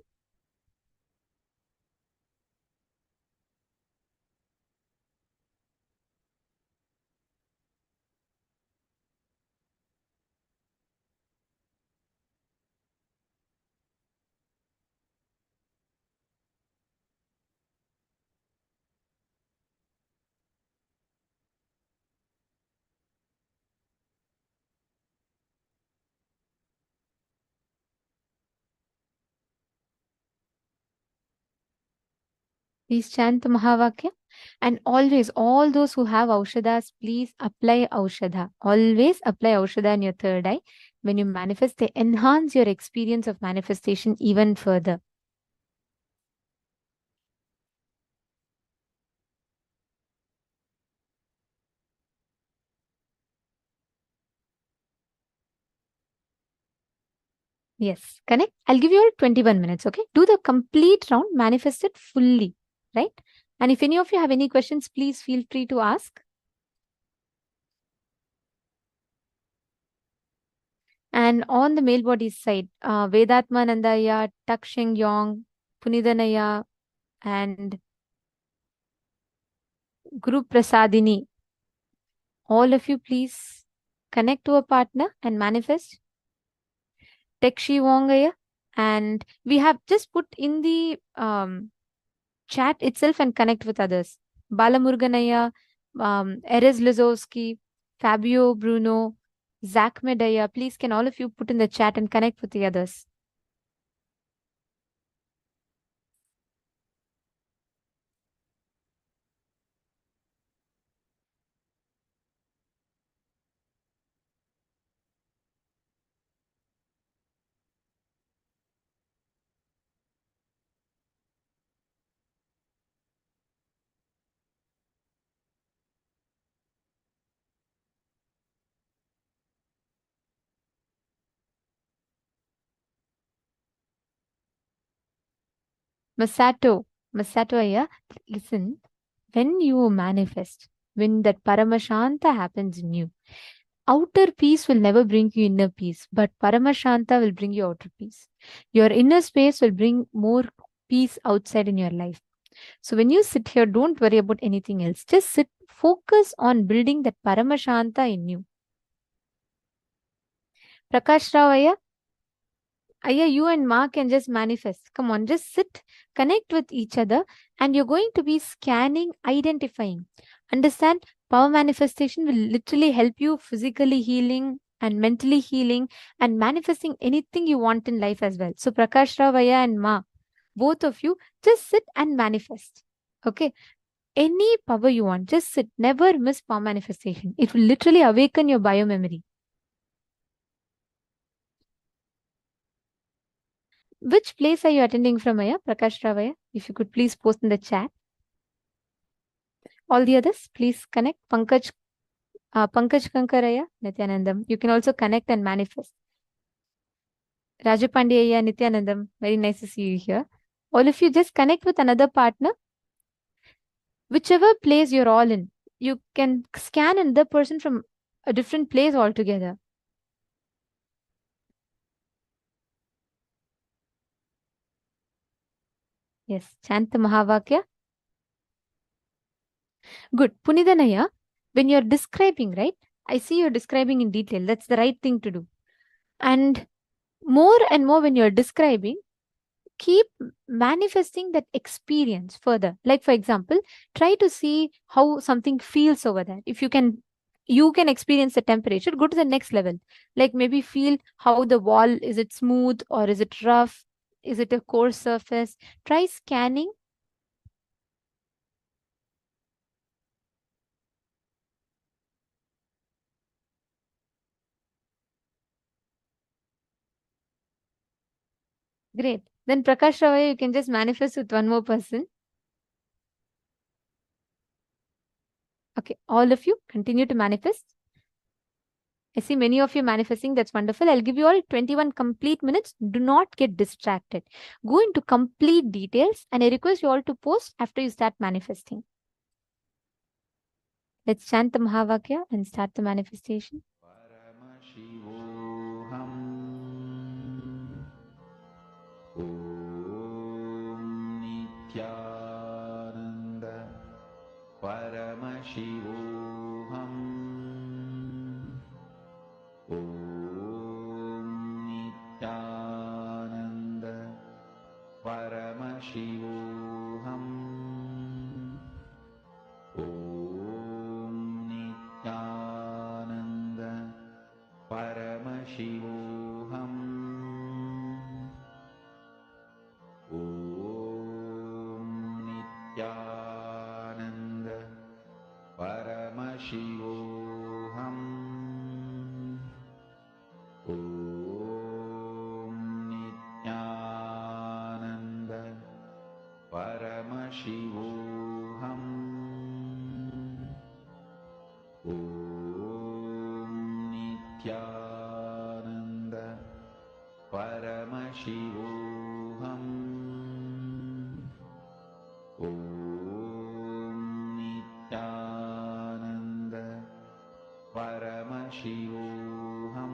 Please chant the Mahavakya. And always, all those who have Aushadas, please apply Aushadha. Always apply Aushadha in your third eye. When you manifest, they enhance your experience of manifestation even further. Yes, connect. I'll give you all 21 minutes, okay? Do the complete round, manifest it fully, right? And if any of you have any questions, please feel free to ask. And on the male body side, Vedatmanandaya, Taksheng Yong, Punidanaya, and Guru Prasadini. All of you, please connect to a partner and manifest. Tekshi Wongaya. And we have just put in the chat itself and connect with others. Balamurganaya, Erez Lizowski, Fabio Bruno, Zach Medaya. Please, can all of you put in the chat and connect with the others? Masato, Aya, listen, when you manifest, when that Paramashanta happens in you, outer peace will never bring you inner peace, but Paramashanta will bring you outer peace. Your inner space will bring more peace outside in your life. So when you sit here, don't worry about anything else. Just sit, focus on building that Paramashanta in you. Prakash Rao, Aya, you and Ma can just manifest. Come on, just sit, connect with each other, and you're going to be scanning, identifying. Understand? Power manifestation will literally help you physically healing and mentally healing and manifesting anything you want in life as well. So Prakash Rao, Aya and Ma, both of you, just sit and manifest. Okay? Any power you want, just sit. Never miss power manifestation. It will literally awaken your biomemory. Which place are you attending from, Aya? Prakash Ravaya? If you could please post in the chat. All the others, please connect. Pankaj Kankaraya, Nithyanandam. You can also connect and manifest. Rajapandiyaya, Nithyanandam. Very nice to see you here. All of you just connect with another partner. Whichever place you're all in, you can scan another person from a different place altogether. Yes, chant the Mahavakya. Good. Punidanaya, when you're describing, right? I see you're describing in detail. That's the right thing to do. And more when you're describing, keep manifesting that experience further. Like, for example, try to see how something feels over there. If you can experience the temperature, go to the next level. Like maybe feel how the wall, is it smooth or is it rough? Is it a coarse surface? Try scanning. Great. Then Prakash Ravaya, you can just manifest with one more person. Okay, all of you continue to manifest. I see many of you manifesting. That's wonderful. I'll give you all 21 complete minutes. Do not get distracted. Go into complete details, and I request you all to post after you start manifesting. Let's chant the Mahavakya and start the manifestation. Paramashivoham Om Nithyananda Paramashivoham Om Nithyananda Paramashivoham Om Nithyananda Paramashivoham Om Nithyananda Paramashivoham Om Nithyananda Paramashivoham Om Nithyananda Paramashivoham Om Nithyananda Paramashivoham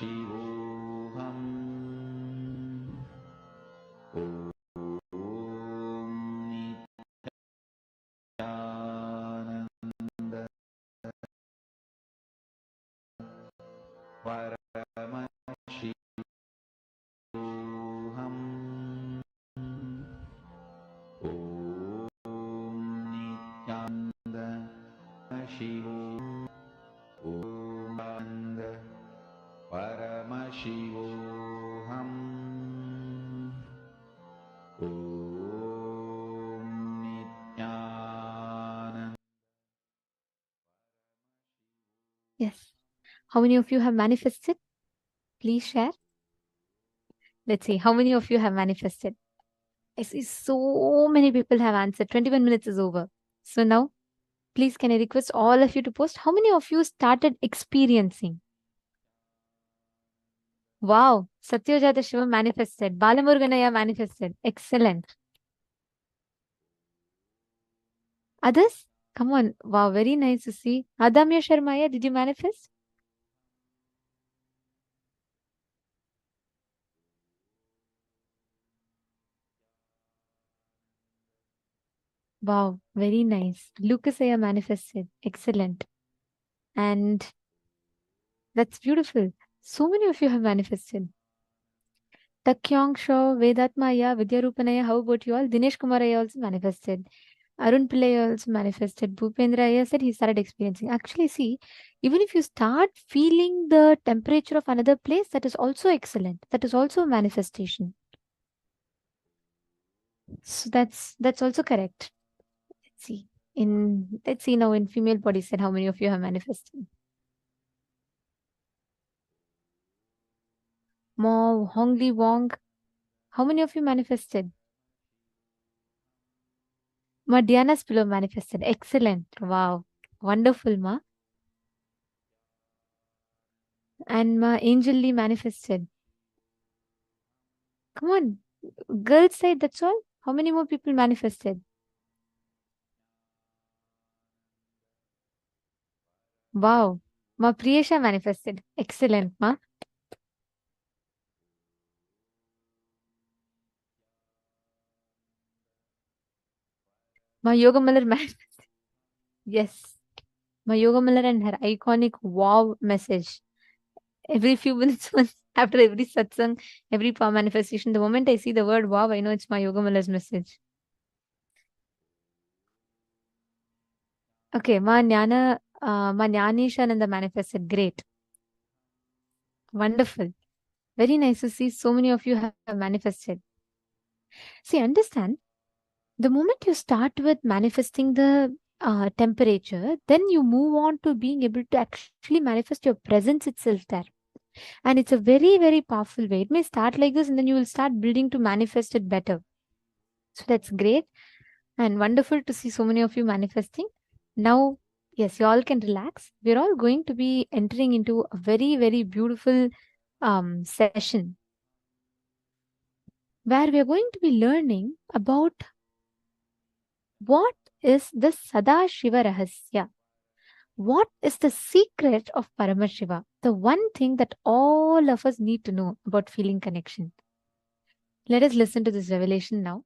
Paramashivoham. Om Nithyananda Paramashivoham. Om Nithyananda Paramashivoham. Om Nithyananda Paramashivoham. Om Nithyananda. Yes. How many of you have manifested? Please share. Let's see. How many of you have manifested? I see so many people have answered. 21 minutes is over. So now, please can I request all of you to post how many of you started experiencing? Wow. Satyajata Shiva manifested. Balamurganaya manifested. Excellent. Others? Come on. Wow. Very nice to see. Adamya Sharmaya, did you manifest? Wow. Very nice. Lucasaya manifested. Excellent. And that's beautiful. So many of you have manifested. Takyong Shaw, Vedatmaya, Vidyarupanaya, how about you all? Dinesh Kumaraya also manifested. Arun Pillai also manifested. Bhupendra Iyer said he started experiencing. Actually, see, even if you start feeling the temperature of another place, that is also excellent. That is also a manifestation. So that's also correct. Let's see. Let's see now in female body set how many of you have manifested. Mo Hongli Wong, how many of you manifested? Ma Diana's pillow manifested. Excellent. Wow. Wonderful, Ma. And Ma Angel Lee manifested. Come on. Girls side, that's all. How many more people manifested? Wow. Ma Priyesha manifested. Excellent, Ma. Ma Yoga Mallar manifested. Yes. Ma Yoga Mallar and her iconic wow message. Every few minutes, once after every satsang, every power manifestation, the moment I see the word wow, I know it's my Yoga Mallar's message. Okay, Ma Jnanishananda manifested. Great. Wonderful. Very nice to see so many of you have manifested. See, understand, the moment you start with manifesting the temperature, then you move on to being able to actually manifest your presence itself there. And it's a very, very powerful way. It may start like this and then you will start building to manifest it better. So that's great and wonderful to see so many of you manifesting. Now, yes, you all can relax. We're all going to be entering into a very, very beautiful session where we are going to be learning about what is the Sadashiva Rahasya. What is the secret of Paramashiva? The one thing that all of us need to know about feeling connection. Let us listen to this revelation now.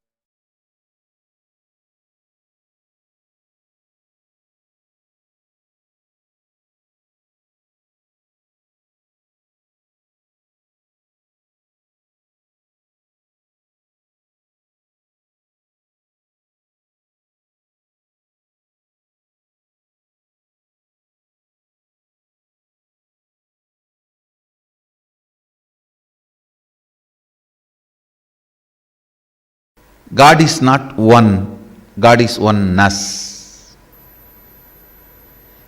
God is not one, God is oneness.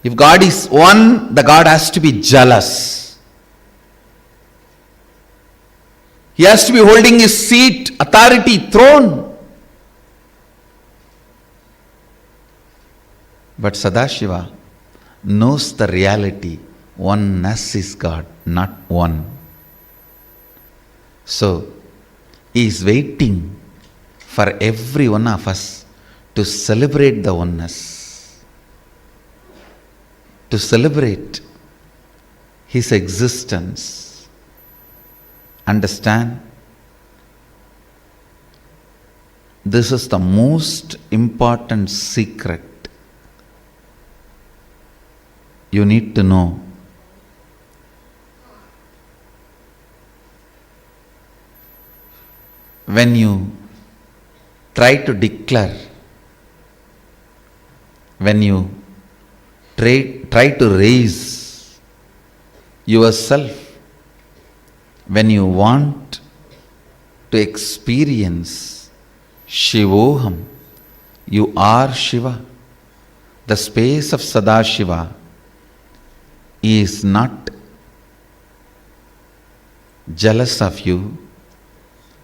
If God is one, the God has to be jealous. He has to be holding his seat, authority, throne. But Sadashiva knows the reality. Oneness is God, not one. So, he is waiting for every one of us to celebrate the oneness, to celebrate his existence, Understand? This is the most important secret you need to know. When you try to declare, when you try to raise yourself, when you want to experience Shivoham, you are Shiva. The space of Sadashiva is not jealous of you,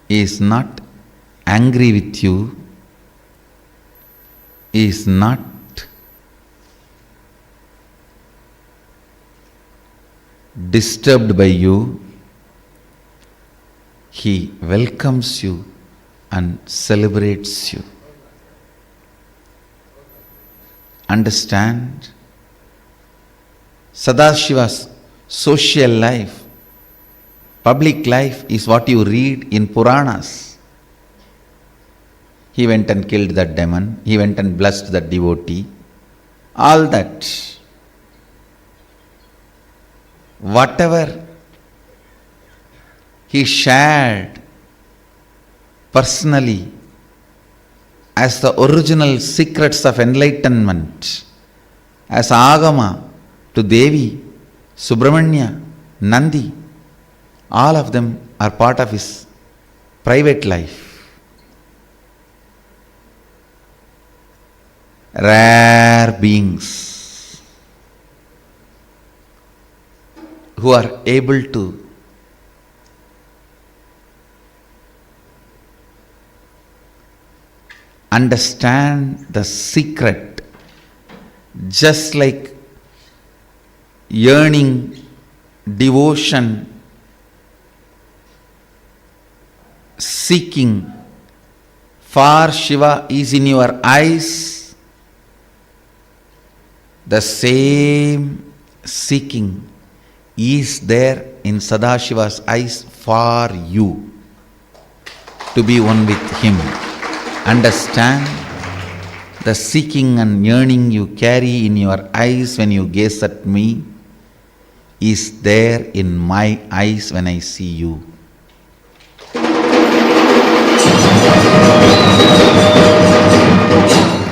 is not angry with you, is not disturbed by you. He welcomes you and celebrates you. Understand? Sadashiva's social life, public life is what you read in Puranas. He went and killed that demon, he went and blessed that devotee, all that. Whatever he shared personally as the original secrets of enlightenment, as Agama to Devi, Subramanya, Nandi, all of them are part of his private life. Rare beings who are able to understand the secret, just like yearning, devotion, seeking for Shiva is in your eyes, the same seeking is there in Sadashiva's eyes for you, to be one with him. Understand? The seeking and yearning you carry in your eyes when you gaze at me is there in my eyes when I see you.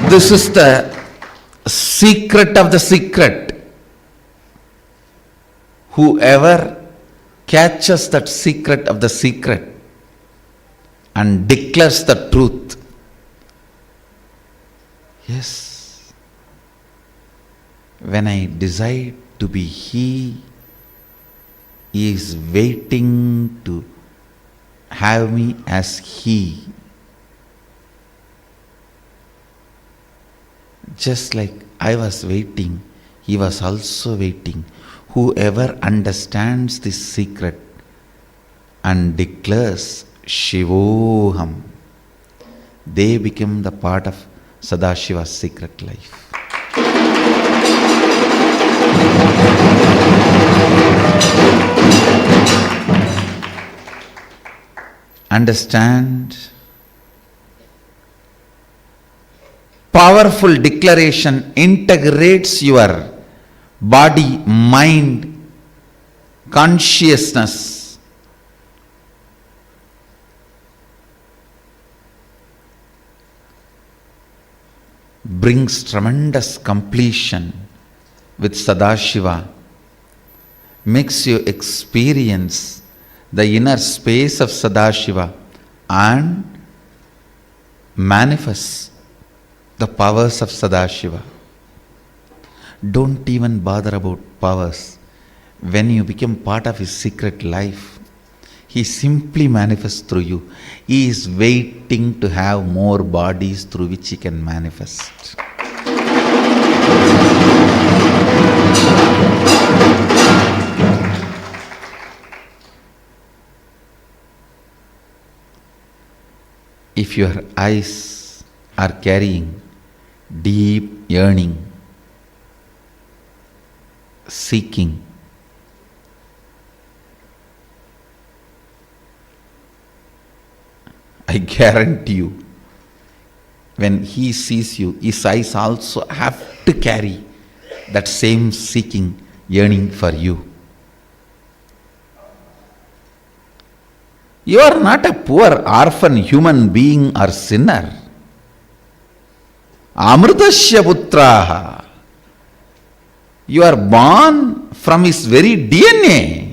This is the secret of the secret. Whoever catches that secret of the secret and declares the truth, yes, when I decide to be he is waiting to have me as he. Just like I was waiting, he was also waiting. Whoever understands this secret and declares Shivoham, they become the part of Sadashiva's secret life. Understand? Powerful declaration integrates your body, mind, consciousness. Brings tremendous completion with Sadashiva, makes you experience the inner space of Sadashiva and manifests the powers of Sadashiva. Don't even bother about powers. When you become part of his secret life, he simply manifests through you. He is waiting to have more bodies through which he can manifest. If your eyes are carrying deep yearning, seeking, I guarantee you, when he sees you, his eyes also have to carry that same seeking, yearning for you. You are not a poor orphan human being or sinner. Amrutasya putraha. You are born from his very DNA.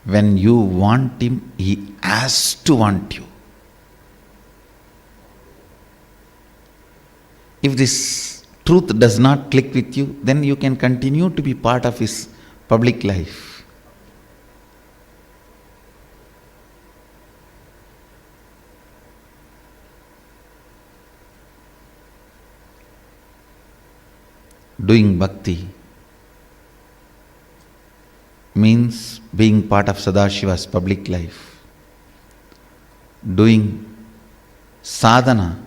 When you want him, he has to want you. If this truth does not click with you, then you can continue to be part of his public life. Doing bhakti means being part of Sadashiva's public life. Doing sadhana,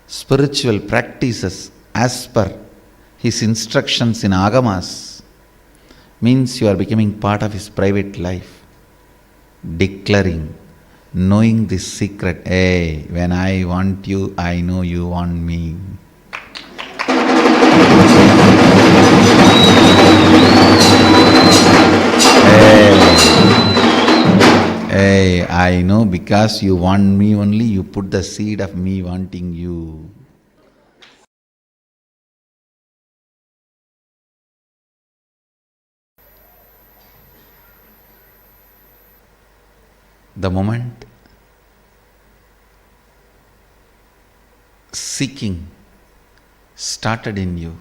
spiritual practices as per his instructions in agamas means you are becoming part of his private life. Declaring, knowing this secret, hey, when I want you, I know you want me. Hey, I know because you want me only, you put the seed of me wanting you. The moment seeking started in you,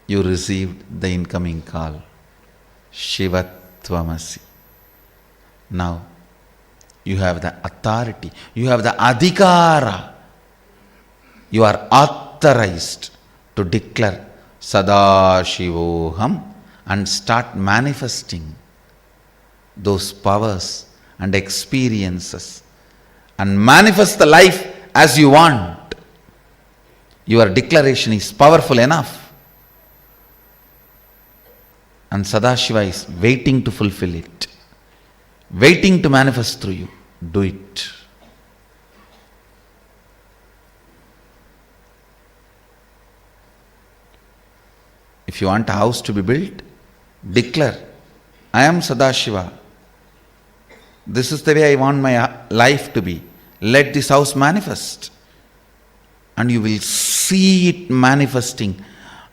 you received the incoming call, Shivatvamasi. Now, you have the authority, you have the adhikara, you are authorized to declare Sadashivoham and start manifesting those powers and experiences and manifest the life as you want. Your declaration is powerful enough, and Sadashiva is waiting to fulfill it, waiting to manifest through you. Do it. If you want a house to be built, declare, I am Sadashiva. This is the way I want my life to be. Let this house manifest. And you will see it manifesting,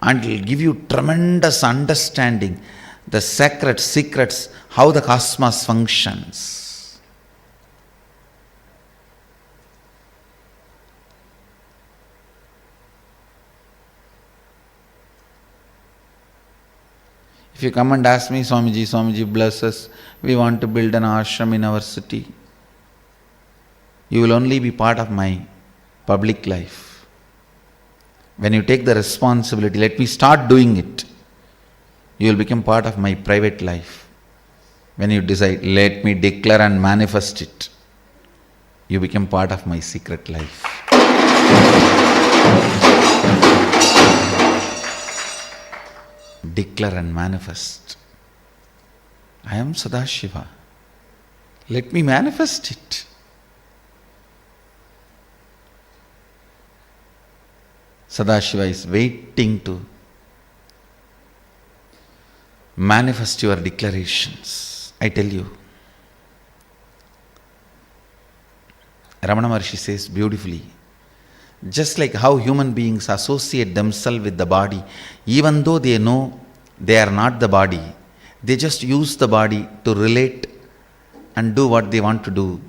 and it will give you tremendous understanding, the sacred secrets, how the cosmos functions. If you come and ask me, Swamiji, bless us, we want to build an ashram in our city, you will only be part of my public life. When you take the responsibility, let me start doing it, you will become part of my private life. When you decide, let me declare and manifest it, you become part of my secret life. Declare and manifest. I am Sadashiva. Let me manifest it. Sadashiva is waiting to manifest your declarations. I tell you, Ramana Maharshi says beautifully, just like how human beings associate themselves with the body, even though they know they are not the body, they just use the body to relate and do what they want to do.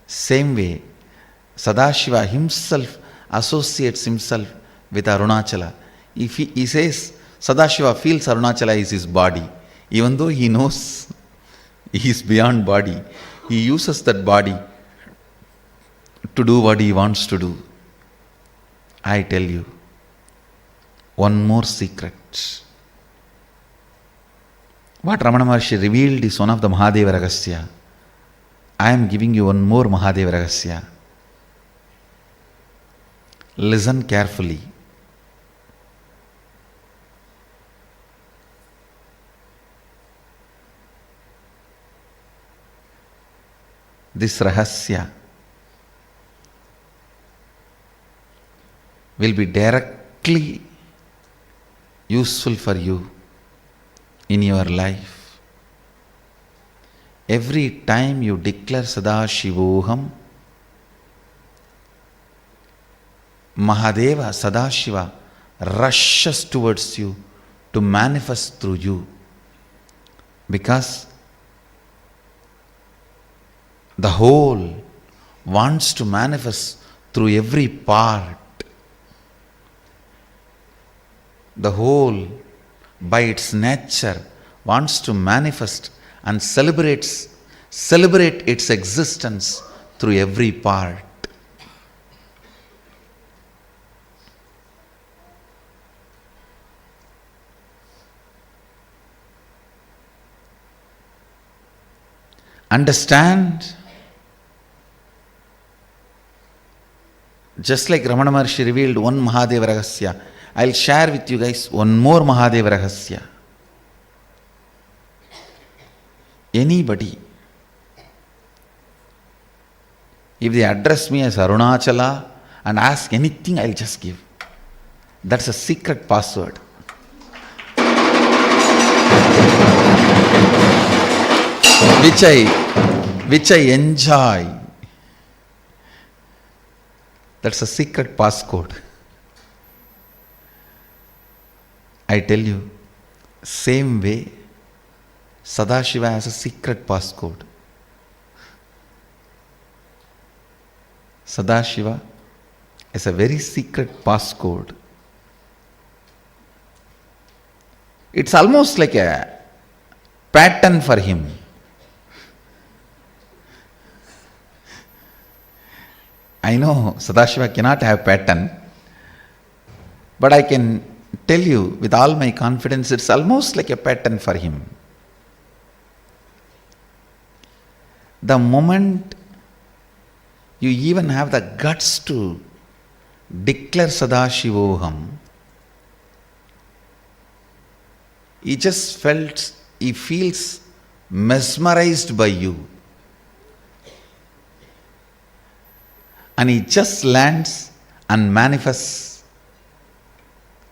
Same way, Sadashiva himself associates himself with Arunachala. If he says, Sadashiva feels Arunachala is his body, even though he knows he is beyond body, he uses that body to do what he wants to do. I tell you, one more secret. What Ramana Maharshi revealed is one of the Mahadeva Rahasya. I am giving you one more Mahadeva Rahasya. Listen carefully. This Rahasya will be directly useful for you in your life. Every time you declare Sadashivoham, Mahadeva, Sadashiva, rushes towards you to manifest through you, because the whole wants to manifest through every part. The whole, by its nature, wants to manifest and celebrate its existence through every part. Understand, just like Ramana Maharshi revealed one Mahadeva Rahasya, I'll share with you guys one more Mahadeva Rahasya. Anybody, if they address me as Arunachala and ask anything, I'll just give. That's a secret password. Which I enjoy. That's a secret passcode. I tell you, same way, Sadashiva has a secret passcode. Sadashiva is a very secret passcode. It's almost like a pattern for him. I know Sadashiva cannot have pattern, but I can tell you with all my confidence, it's almost like a pattern for him. The moment you even have the guts to declare Sadashivoham, he feels mesmerized by you. And he just lands and manifests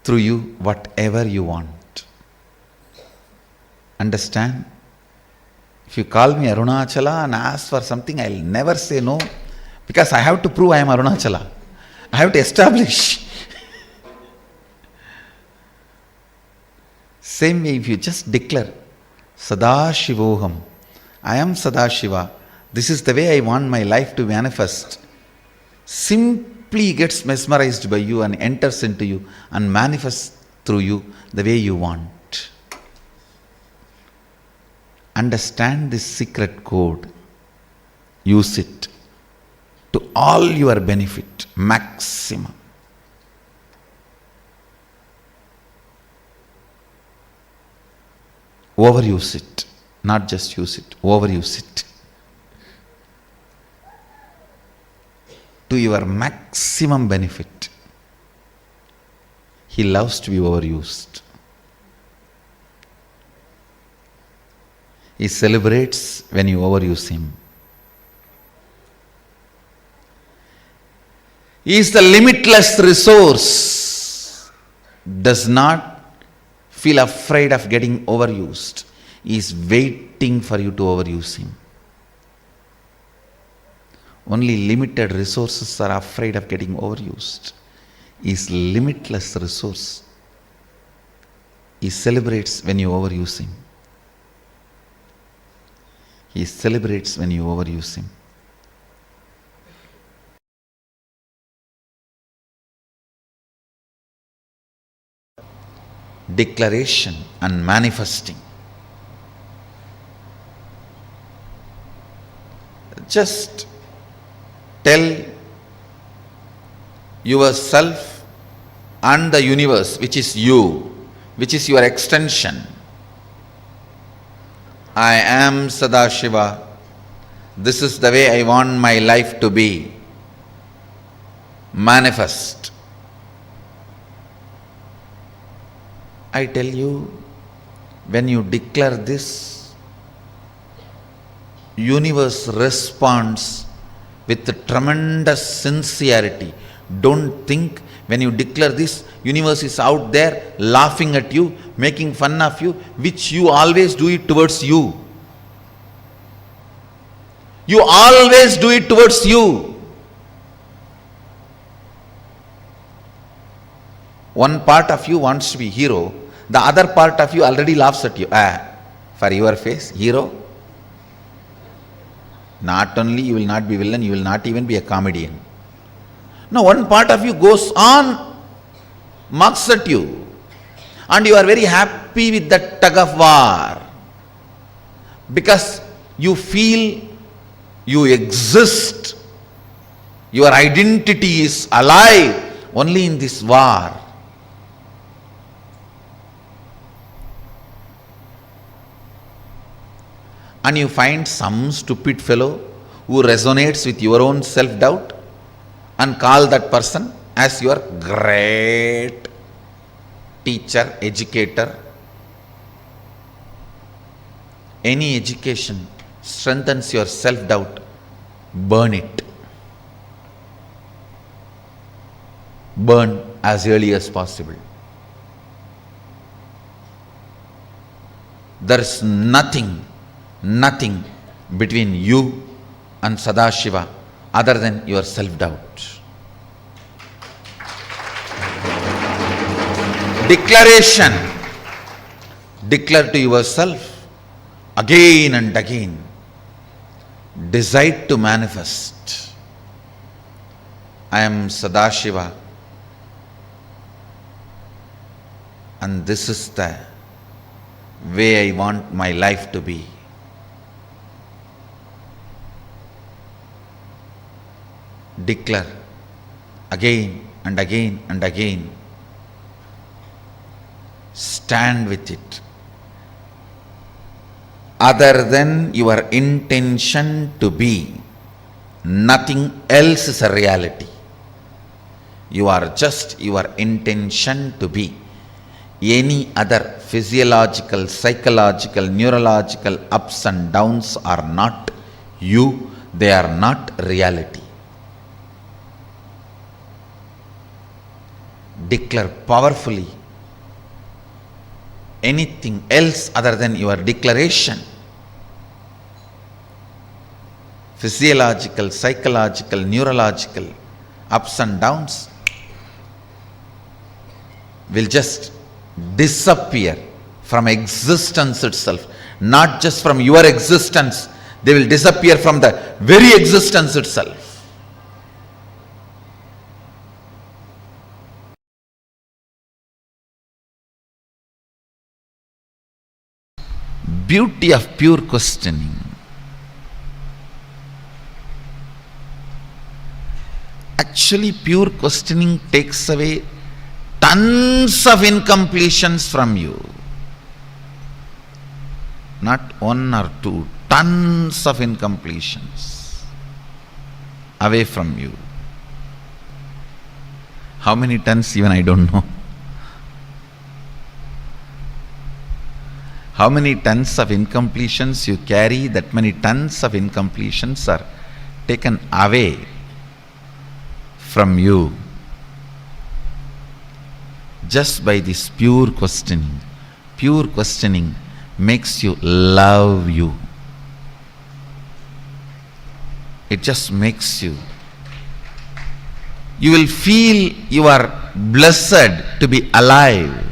through you whatever you want. Understand? If you call me Arunachala and ask for something, I'll never say no, because I have to prove I am Arunachala. I have to establish. Same way, if you just declare Sadashivoham, I am Sadashiva, this is the way I want my life to manifest, simply gets mesmerized by you and enters into you and manifests through you the way you want. Understand this secret code. Use it to all your benefit, maximum. Overuse it, not just use it, overuse it. To your maximum benefit. He loves to be overused. He celebrates when you overuse him. He is the limitless resource. Does not feel afraid of getting overused. He is waiting for you to overuse him. Only limited resources are afraid of getting overused. He is limitless resource. He celebrates when you overuse him. He celebrates when you overuse him. Declaration and manifesting. Just tell yourself and the universe, which is you, which is your extension, I am Sadashiva. This is the way I want my life to be. Manifest. I tell you, when you declare this, universe responds with tremendous sincerity. Don't think when you declare this, universe is out there laughing at you, making fun of you, which you always do it towards you. You always do it towards you. One part of you wants to be hero, the other part of you already laughs at you. For your face, hero? Not only you will not be villain, you will not even be a comedian. No, one part of you goes on, mocks at you, and you are very happy with that tug of war, because you feel you exist, your identity is alive only in this war. And you find some stupid fellow who resonates with your own self-doubt and call that person as your great teacher, educator. Any education strengthens your self-doubt, burn it. Burn as early as possible. There is nothing between you and Sadashiva other than your self-doubt. Declaration. Declare to yourself again and again. Decide to manifest. I am Sadashiva, and this is the way I want my life to be. Declare again and again and again. Stand with it. Other than your intention to be, nothing else is a reality. You are just your intention to be. Any other physiological, psychological, neurological ups and downs are not you, they are not reality. Declare powerfully. Anything else other than your declaration, physiological, psychological, neurological ups and downs, will just disappear from existence itself. Not just from your existence, they will disappear from the very existence itself. Beauty of pure questioning. Actually, pure questioning takes away tons of incompletions from you. Not one or two, tons of incompletions away from you. How many tons, even I don't know. How many tons of incompletions you carry, that many tons of incompletions are taken away from you just by this pure questioning. Pure questioning makes you love you. It just makes you. You will feel you are blessed to be alive.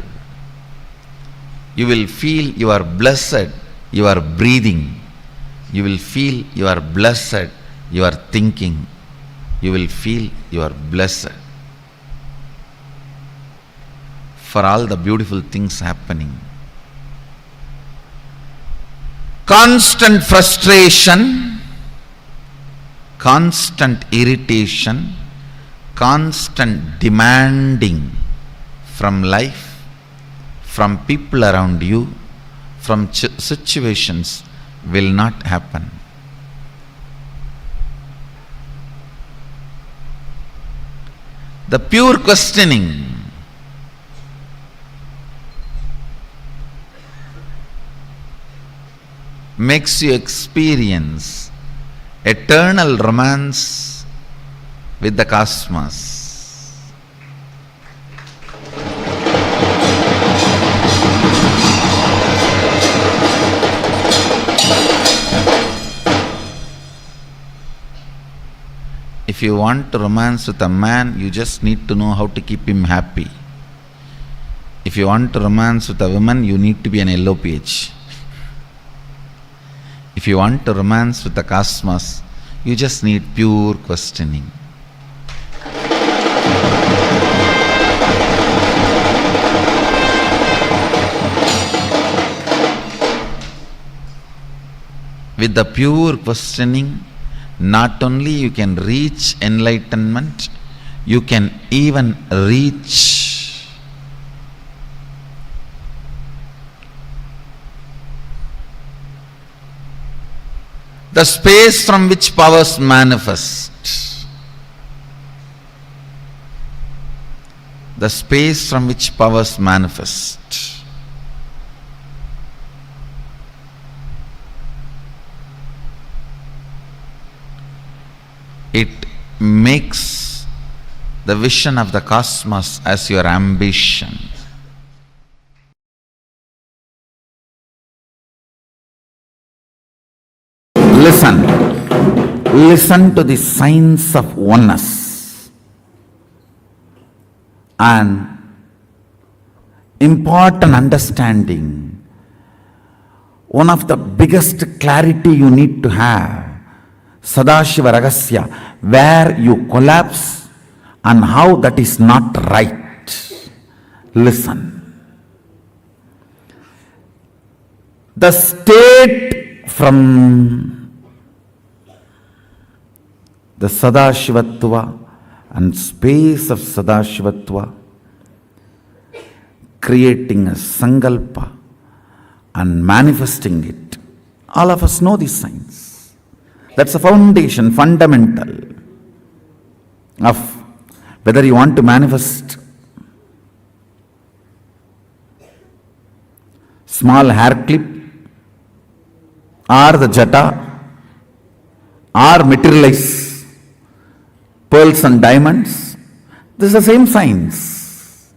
You will feel you are blessed, you are breathing. You will feel you are blessed, you are thinking. You will feel you are blessed for all the beautiful things happening. Constant frustration, constant irritation, constant demanding from life, from people around you, from situations will not happen. The pure questioning makes you experience eternal romance with the cosmos. If you want to romance with a man, you just need to know how to keep him happy. If you want to romance with a woman, you need to be an LOPH. If you want to romance with the cosmos, you just need pure questioning. With the pure questioning, not only you can reach enlightenment, you can even reach the space from which powers manifest. The space from which powers manifest. It makes the vision of the cosmos as your ambition. Listen to the signs of oneness and impart an understanding. One of the biggest clarity you need to have, Sadashiva Rahasya, where you collapse and how that is not right. Listen. The state from the Sadashivatva and space of Sadashivatva, creating a Sankalpa and manifesting it. All of us know these signs. That's the foundation, fundamental of whether you want to manifest small hair clip or the jata or materialize pearls and diamonds. This is the same science.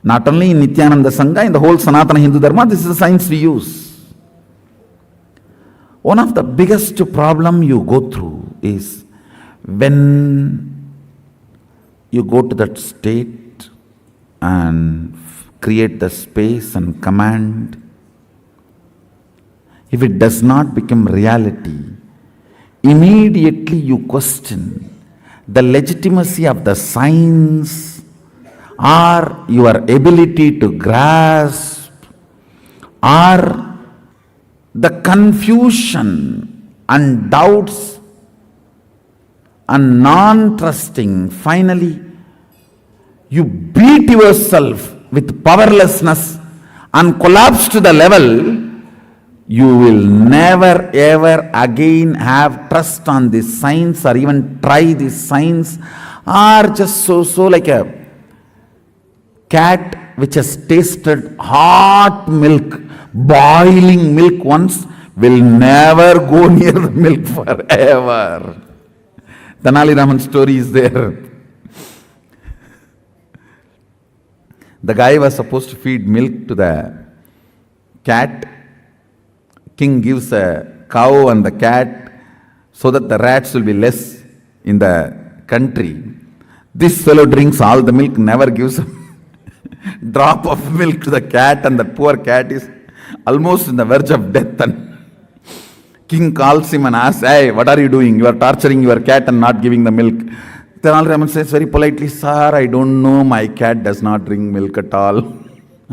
Not only in Nithyananda Sangha, in the whole Sanatana Hindu Dharma, this is the science we use. One of the biggest problem you go through is when you go to that state and create the space and command. If it does not become reality, immediately you question the legitimacy of the science or your ability to grasp or the confusion and doubts and non-trusting. Finally, you beat yourself with powerlessness and collapse to the level you will never ever again have trust on this science or even try this science, or just so like a cat which has tasted hot milk, boiling milk once, will never go near the milk forever. Tenali Raman story is there. The guy was supposed to feed milk to the cat. King gives a cow and the cat so that the rats will be less in the country. This fellow drinks all the milk, never gives a drop of milk to the cat, and the poor cat is almost in the verge of death. And king calls him and asks, "Hey, what are you doing? You are torturing your cat and not giving the milk." Tenali Raman says very politely, "Sir, I don't know, my cat does not drink milk at all."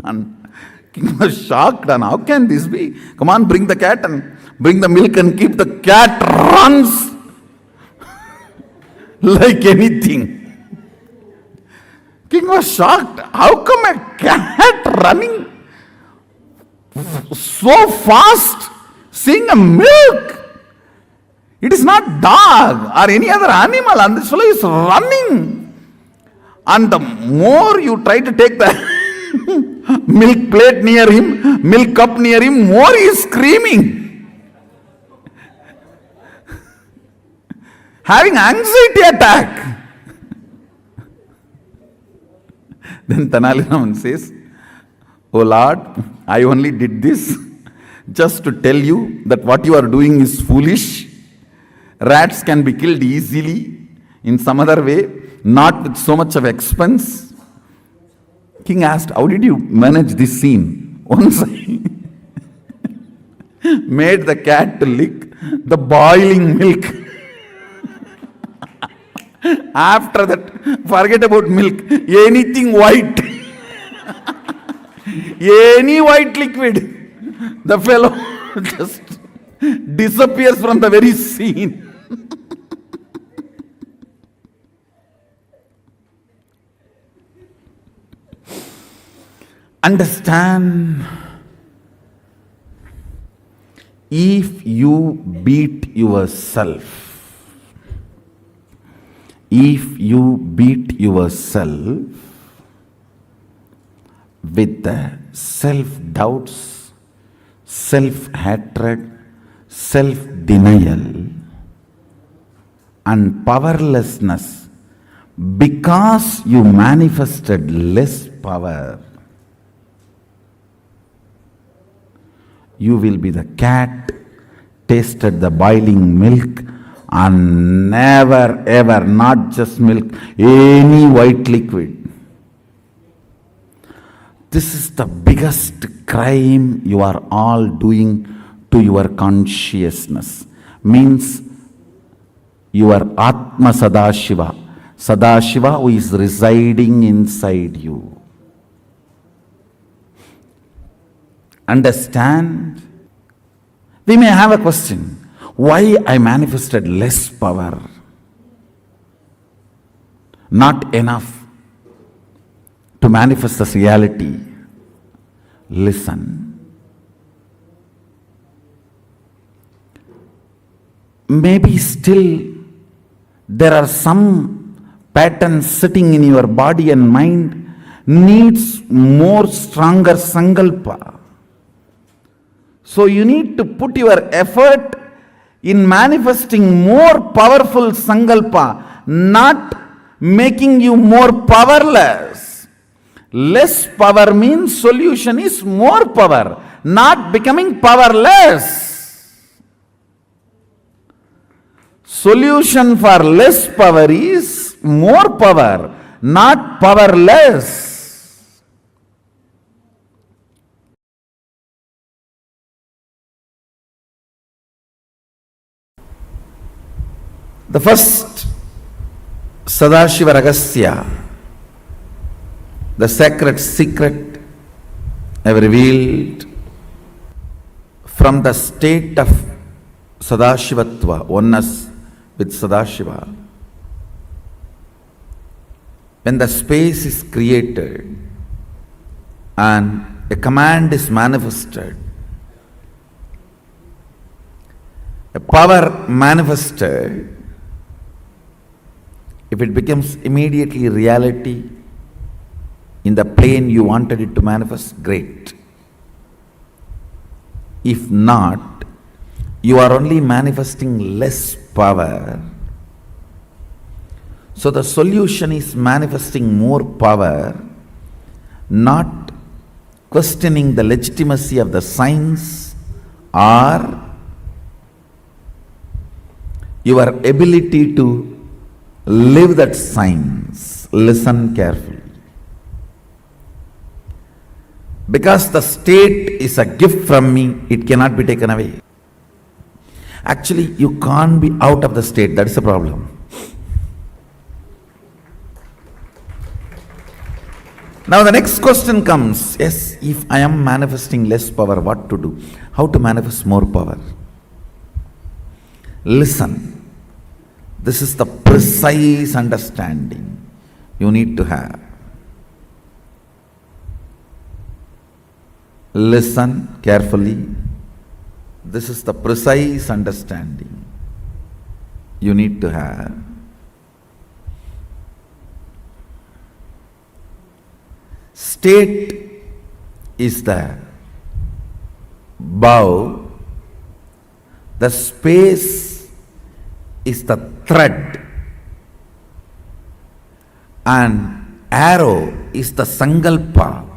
And king was shocked, and how can this be? Come on, bring the cat and bring the milk and keep. The cat runs like anything. King was shocked. How come a cat running so fast, seeing a milk? It is not dog or any other animal, and this fellow is running. And the more you try to take the milk plate near him, milk cup near him, more he is screaming. Having anxiety attack. Then Tenali Raman says, "Oh Lord, I only did this just to tell you that what you are doing is foolish. Rats can be killed easily in some other way, not with so much of expense." King asked, "How did you manage this scene?" Once I made the cat to lick the boiling milk. After that, forget about milk. Anything white. Any white liquid. The fellow just disappears from the very scene. Understand, if you beat yourself, with the self-doubts, self-hatred, self-denial, and powerlessness because you manifested less power, you will be the cat, tasted the boiling milk, and never ever, not just milk, any white liquid. This is the biggest crime you are all doing to your consciousness. Means your Atma Sadashiva, Sadashiva who is residing inside you. Understand? We may have a question. Why I manifested less power? Not enough to manifest this reality. Listen. Maybe still there are some patterns sitting in your body and mind needs more stronger sankalpa. So you need to put your effort in manifesting more powerful sankalpa, not making you more powerless. Less power means solution is more power, not becoming powerless. Solution for less power is more power, not powerless. The first Sadashiva Rahasya, the sacred secret I have revealed from the state of Sadashivatva, oneness with Sadashiva. When the space is created and a command is manifested, a power manifested, if it becomes immediately reality in the plane you wanted it to manifest, great. If not, you are only manifesting less power. So the solution is manifesting more power, not questioning the legitimacy of the science or your ability to live that science. Listen carefully. Because the state is a gift from me, it cannot be taken away. Actually, you can't be out of the state, that is the problem. Now the next question comes, yes, if I am manifesting less power, what to do? How to manifest more power? Listen. This is the precise understanding you need to have. Listen carefully. This is the precise understanding you need to have. State is the bow, the space is the thread, and arrow is the sankalpa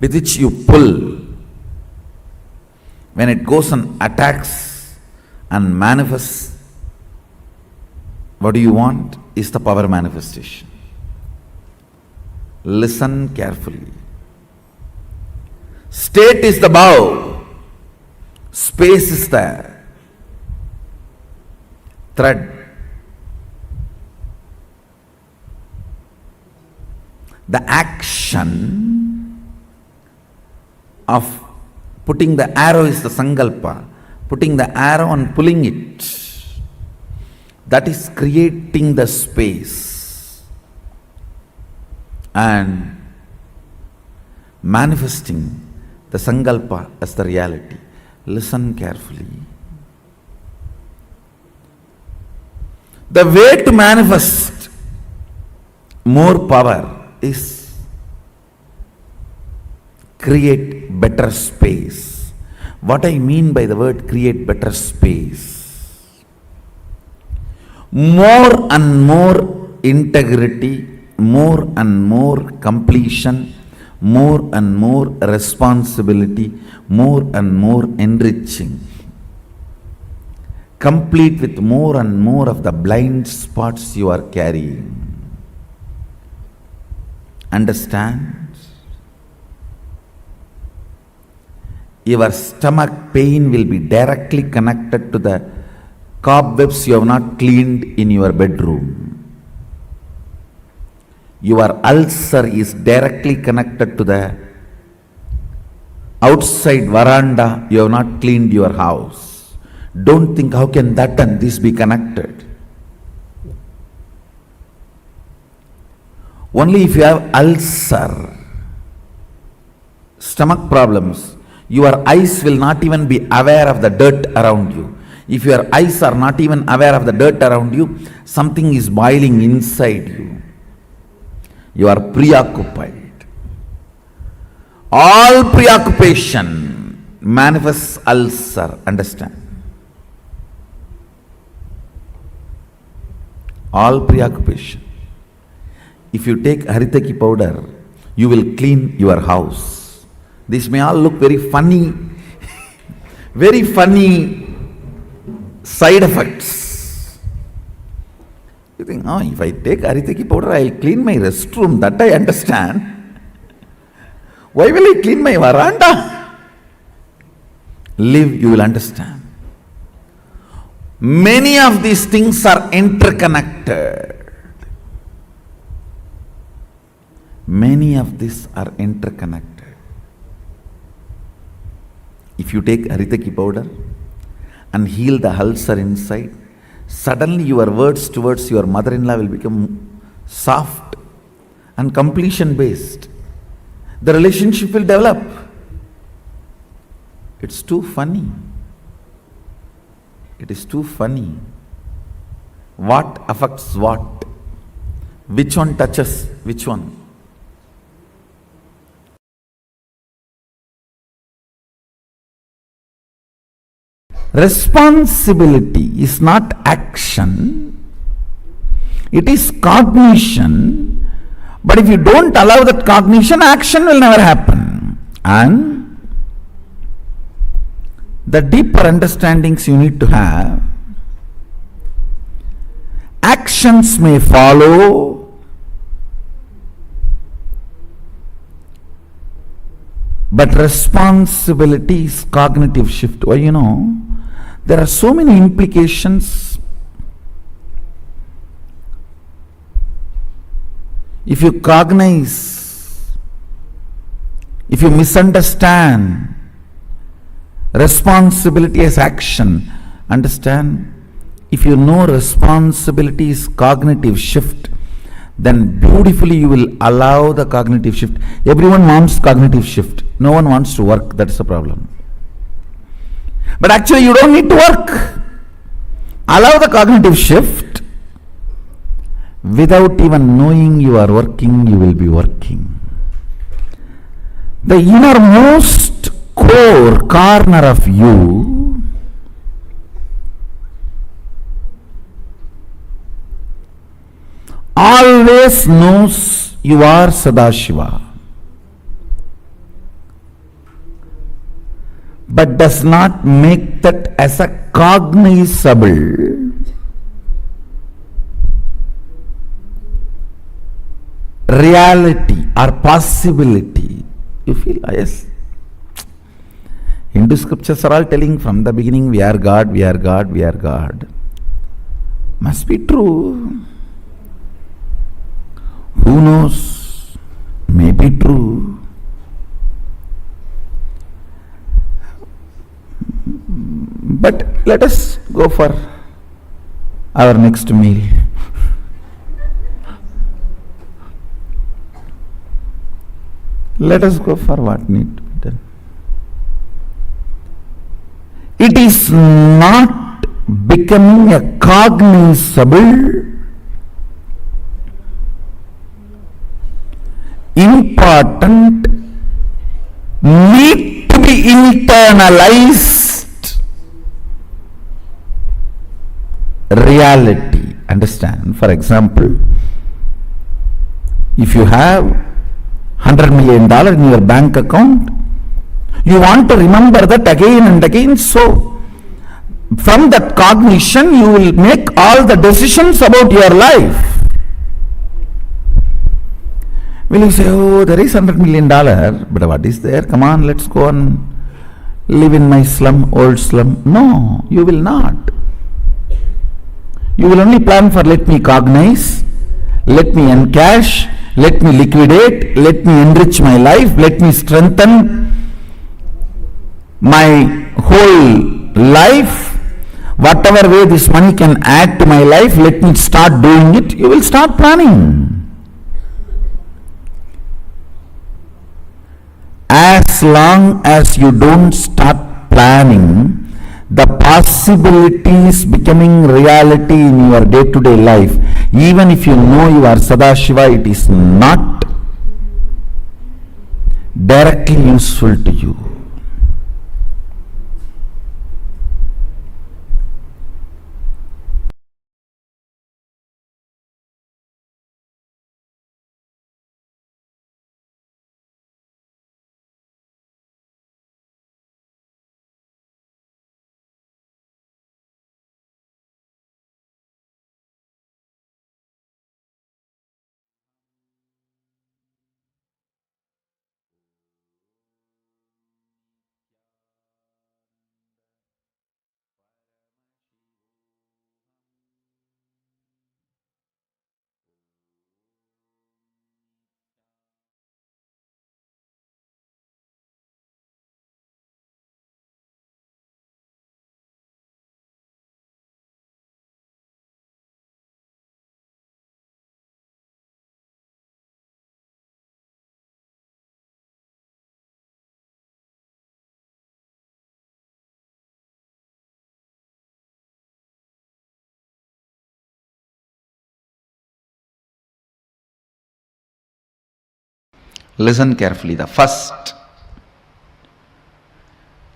with which you pull. When it goes and attacks and manifests, what do you want is the power manifestation. Listen carefully. State is the bow, space is the thread. The action of putting the arrow is the sankalpa, putting the arrow and pulling it, that is creating the space and manifesting the sankalpa as the reality. Listen carefully. The way to manifest more power is create better space. What I mean by the word create better space, more and more integrity, more and more completion, more and more responsibility, more and more enriching, complete with more and more of the blind spots you are carrying. Understand? Your stomach pain will be directly connected to the cobwebs you have not cleaned in your bedroom. Your ulcer is directly connected to the outside veranda you have not cleaned your house. Don't think how can that and this be connected. Only if you have ulcer, stomach problems, your eyes will not even be aware of the dirt around you. If your eyes are not even aware of the dirt around you, something is boiling inside you. You are preoccupied. All preoccupation manifests ulcer. Understand? All preoccupation. If you take haritaki powder, you will clean your house. This may all look very funny, very funny side effects. You think, oh, if I take haritaki powder, I will clean my restroom. That I understand. Why will I clean my veranda? Live, you will understand. Many of these things are interconnected. Many of these are interconnected. If you take haritaki powder and heal the ulcer inside, suddenly your words towards your mother-in-law will become soft and completion based. The relationship will develop. It's too funny. It is too funny. What affects what? Which one touches which one? Responsibility is not action, it is cognition. But if you don't allow that cognition, action will never happen. And the deeper understandings you need to have, actions may follow, but responsibility is cognitive shift. Well, there are so many implications. If you cognize, if you misunderstand responsibility as action, understand, if you know responsibility is cognitive shift, then beautifully you will allow the cognitive shift. Everyone wants cognitive shift. No one wants to work. That's the problem. But actually you don't need to work. Allow the cognitive shift. Without even knowing you are working, you will be working. the innermost core corner of you always knows you are Sadashiva, but does not make that as a cognizable reality or possibility. You feel, yes. Hindu scriptures are all telling from the beginning, we are God, we are God, we are God. Must be true. Who knows? May be true. But let us go for our next meal. Let us go for what need to be done. It is not becoming a cognizable, important, need to be internalized reality. Understand? For example, if you have $100 million in your bank account, you want to remember that again and again. So, from that cognition, you will make all the decisions about your life. Will you say, oh, there is $100 million, but what is there? Come on, let's go and live in my slum, old slum. No, you will not. You will only plan for, let me cognize, let me encash, let me liquidate, let me enrich my life, let me strengthen my whole life. Whatever way this money can add to my life, let me start doing it. You will start planning. As long as you don't start planning, the possibilities becoming reality in your day-to-day life, even if you know you are Sadashiva, it is not directly useful to you. Listen carefully. The first,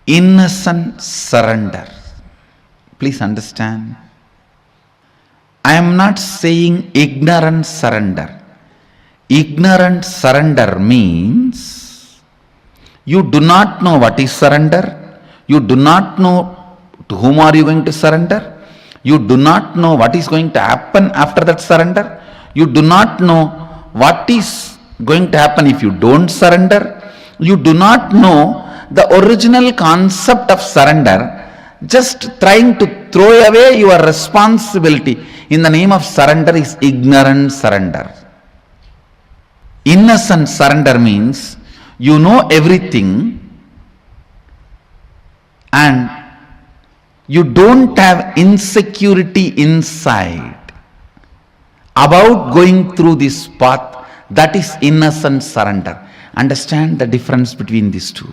innocent surrender. Please understand. I am not saying ignorant surrender. Ignorant surrender means you do not know what is surrender. You do not know to whom are you going to surrender. You do not know what is going to happen after that surrender. You do not know what is going to happen if you don't surrender. You do not know the original concept of surrender, just trying to throw away your responsibility in the name of surrender is ignorant surrender. Innocent surrender means you know everything and you don't have insecurity inside about going through this path. That is innocent surrender. Understand the difference between these two.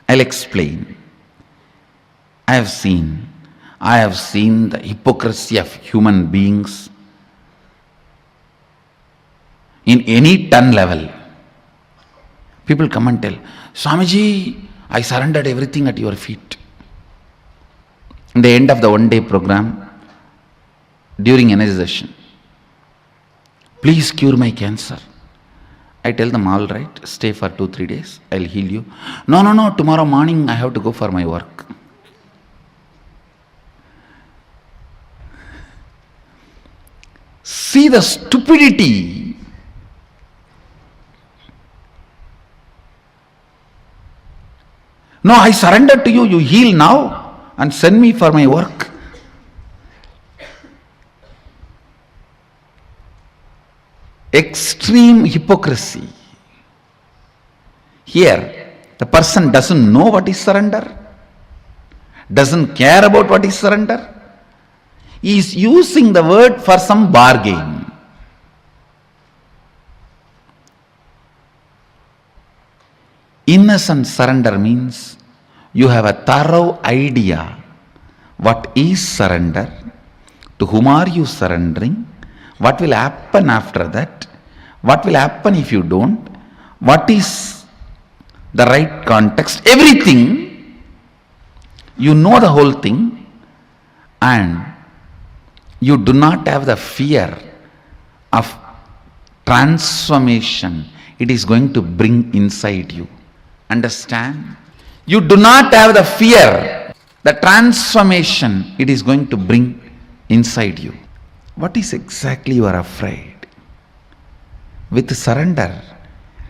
I'll explain. I have seen the hypocrisy of human beings in any ton level. People come and tell, Swamiji, I surrendered everything at your feet. In the end of the one-day program, during energy session, please cure my cancer. I tell them, all right, stay for 2-3 days, I'll heal you. No, tomorrow morning I have to go for my work. See the stupidity. No, I surrender to you, you heal now and send me for my work. Extreme hypocrisy. Here, the person doesn't know what is surrender, doesn't care about what is surrender. He is using the word for some bargain. Innocent surrender means you have a thorough idea what is surrender, to whom are you surrendering, what will happen after that, what will happen if you don't, what is the right context, everything. You know the whole thing, and you do not have the fear of transformation it is going to bring inside you. Understand? You do not have the fear, the transformation it is going to bring inside you. What is exactly you are afraid? With surrender,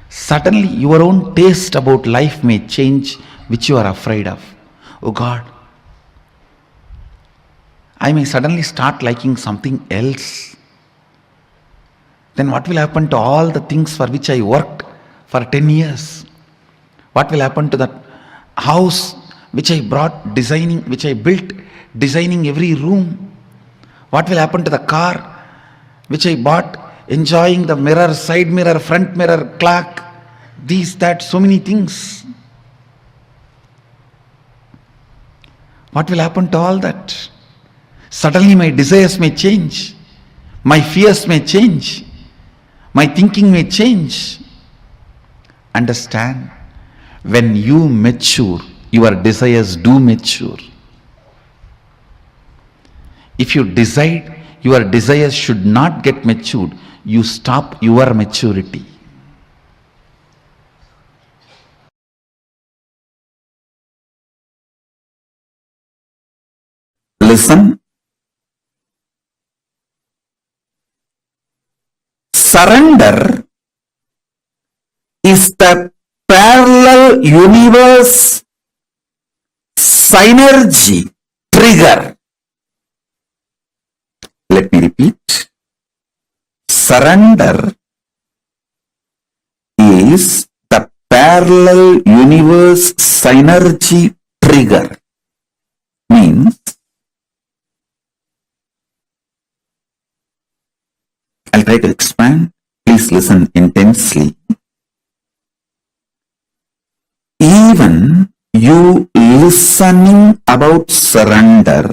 suddenly your own taste about life may change, which you are afraid of. Oh God, I may suddenly start liking something else. Then what will happen to all the things for which I worked for 10 years? What will happen to that house which I brought designing, which I built designing every room? What will happen to the car which I bought enjoying the mirror, side mirror, front mirror, clock, these, that, so many things? What will happen to all that? Suddenly my desires may change, my fears may change, my thinking may change. Understand? When you mature, your desires do mature. If you decide your desires should not get matured, you stop your maturity. Listen. Surrender is the parallel universe synergy trigger. Let me repeat. Surrender is the parallel universe synergy trigger. Means, I'll try to expand. Please listen intensely. Even you listening about surrender,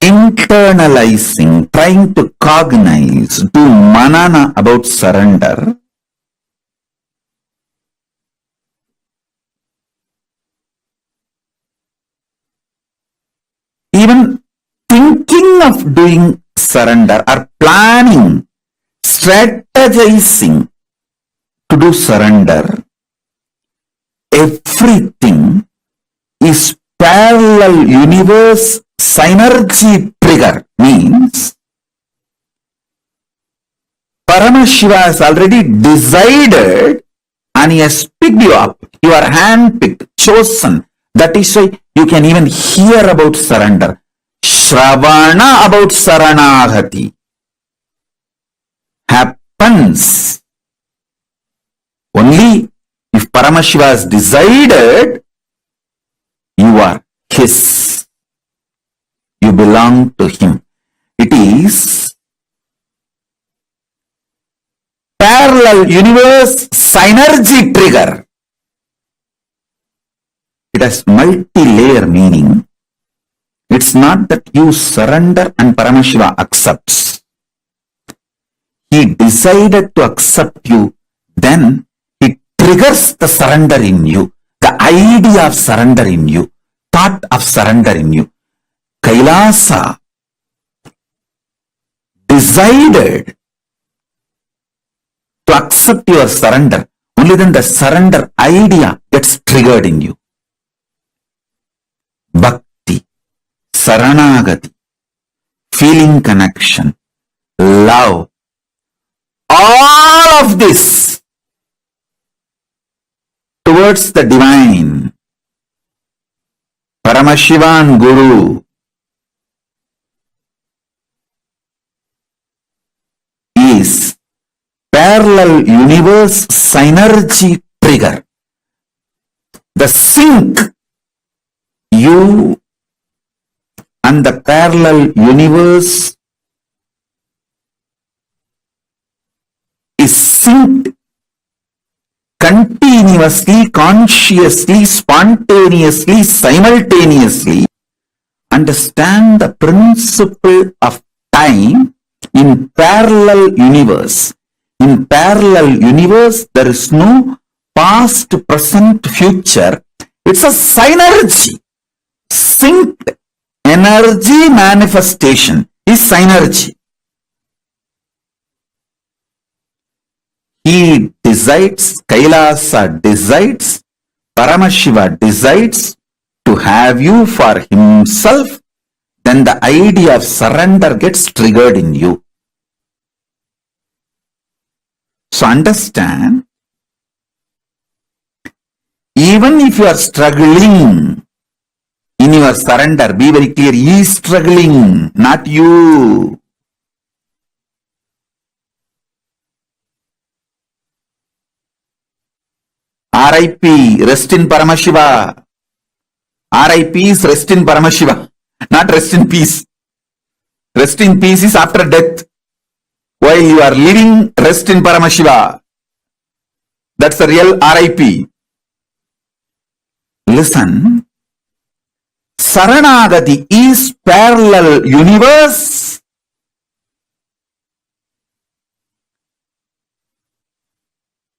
internalizing, trying to cognize, do manana about surrender, even thinking of doing surrender or planning, strategizing to do surrender, everything is parallel universe synergy trigger. Means Paramashiva has already decided and he has picked you up. You are handpicked, chosen. That is why you can even hear about surrender. Shravana about Saranagati happens only if Paramashiva has decided you are his. You belong to him. It is parallel universe synergy trigger. It has multi-layer meaning. It's not that you surrender and Paramashiva accepts. He decided to accept you then it triggers the surrender in you, the idea of surrender in you, thought of surrender in you. Kailasa decided to accept your surrender. Only then the surrender idea gets triggered in you. Bhakti, Saranagati, feeling connection, love, all of this towards the divine, Paramashivan Guru, is parallel universe synergy trigger. The sync you and the parallel universe is synced continuously, consciously, spontaneously, simultaneously. Understand the principle of time in parallel universe. In parallel universe, there is no past, present, future. It's a synergy. Synced energy manifestation is synergy. He decides, Kailasa decides, Paramashiva decides to have you for himself, then the idea of surrender gets triggered in you. So understand, even if you are struggling in your surrender, be very clear, he is struggling, not you. R.I.P. Rest in Paramashiva. R.I.P. is rest in Paramashiva, not rest in peace. Rest in peace is after death. While you are living, rest in Paramashiva. That's the real R.I.P. Listen. Saranagati is parallel universe.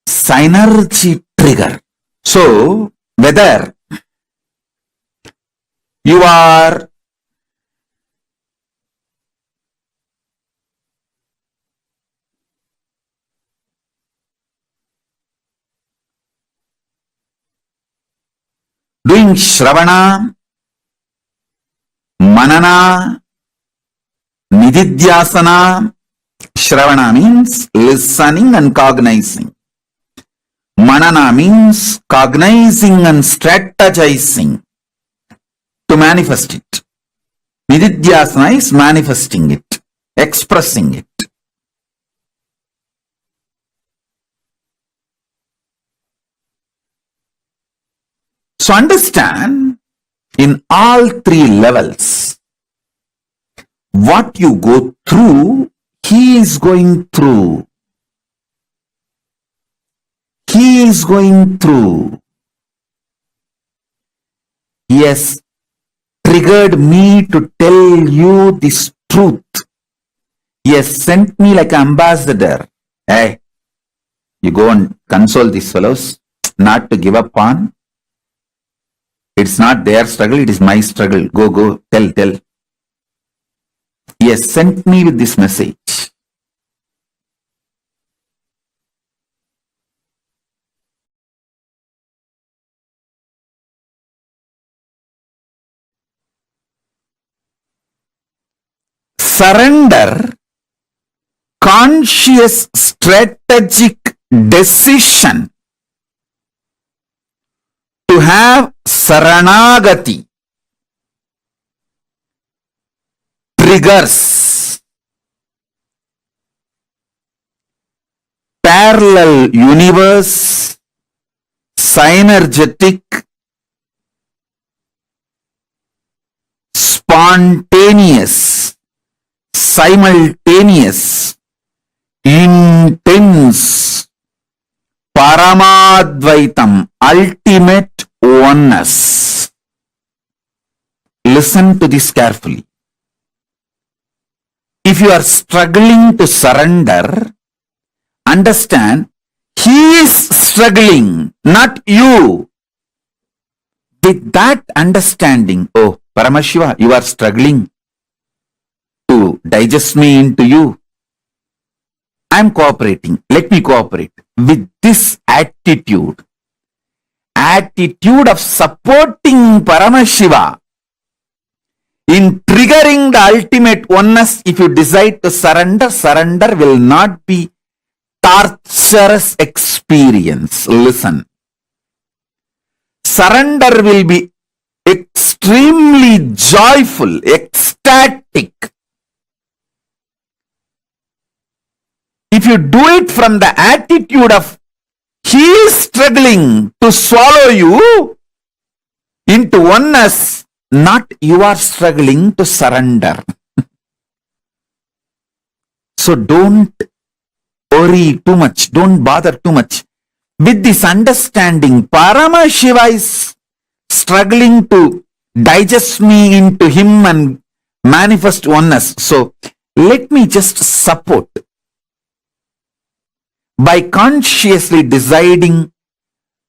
Synergy trigger. So, whether you are doing Shravana, Manana, Nididhyasana. Shravana means listening and cognizing. Manana means cognizing and strategizing to manifest it. Nididhyasana is manifesting it, expressing it. So understand, in all three levels, what you go through, he is going through. He is going through. He has triggered me to tell you this truth. He has sent me like an ambassador. Hey, you go and console these fellows, not to give up on. It's not their struggle, it is my struggle. Go, tell. He has sent me with this message. Surrender, conscious strategic decision to have Saranagati triggers parallel universe, synergetic, spontaneous, simultaneous, intense, Parama Advaitam, ultimate oneness. Listen to this carefully. If you are struggling to surrender, understand, He is struggling, not you. With that understanding, oh, Paramashiva, you are struggling to digest me into you. I am cooperating. Let me cooperate. With this attitude of supporting Paramashiva in triggering the ultimate oneness, if you decide to surrender, surrender will not be torturous experience. Listen. Surrender will be extremely joyful, ecstatic. If you do it from the attitude of he is struggling to swallow you into oneness, not you are struggling to surrender. So don't worry too much, don't bother too much. With this understanding, Paramashiva is struggling to digest me into him and manifest oneness. So let me just support. By consciously deciding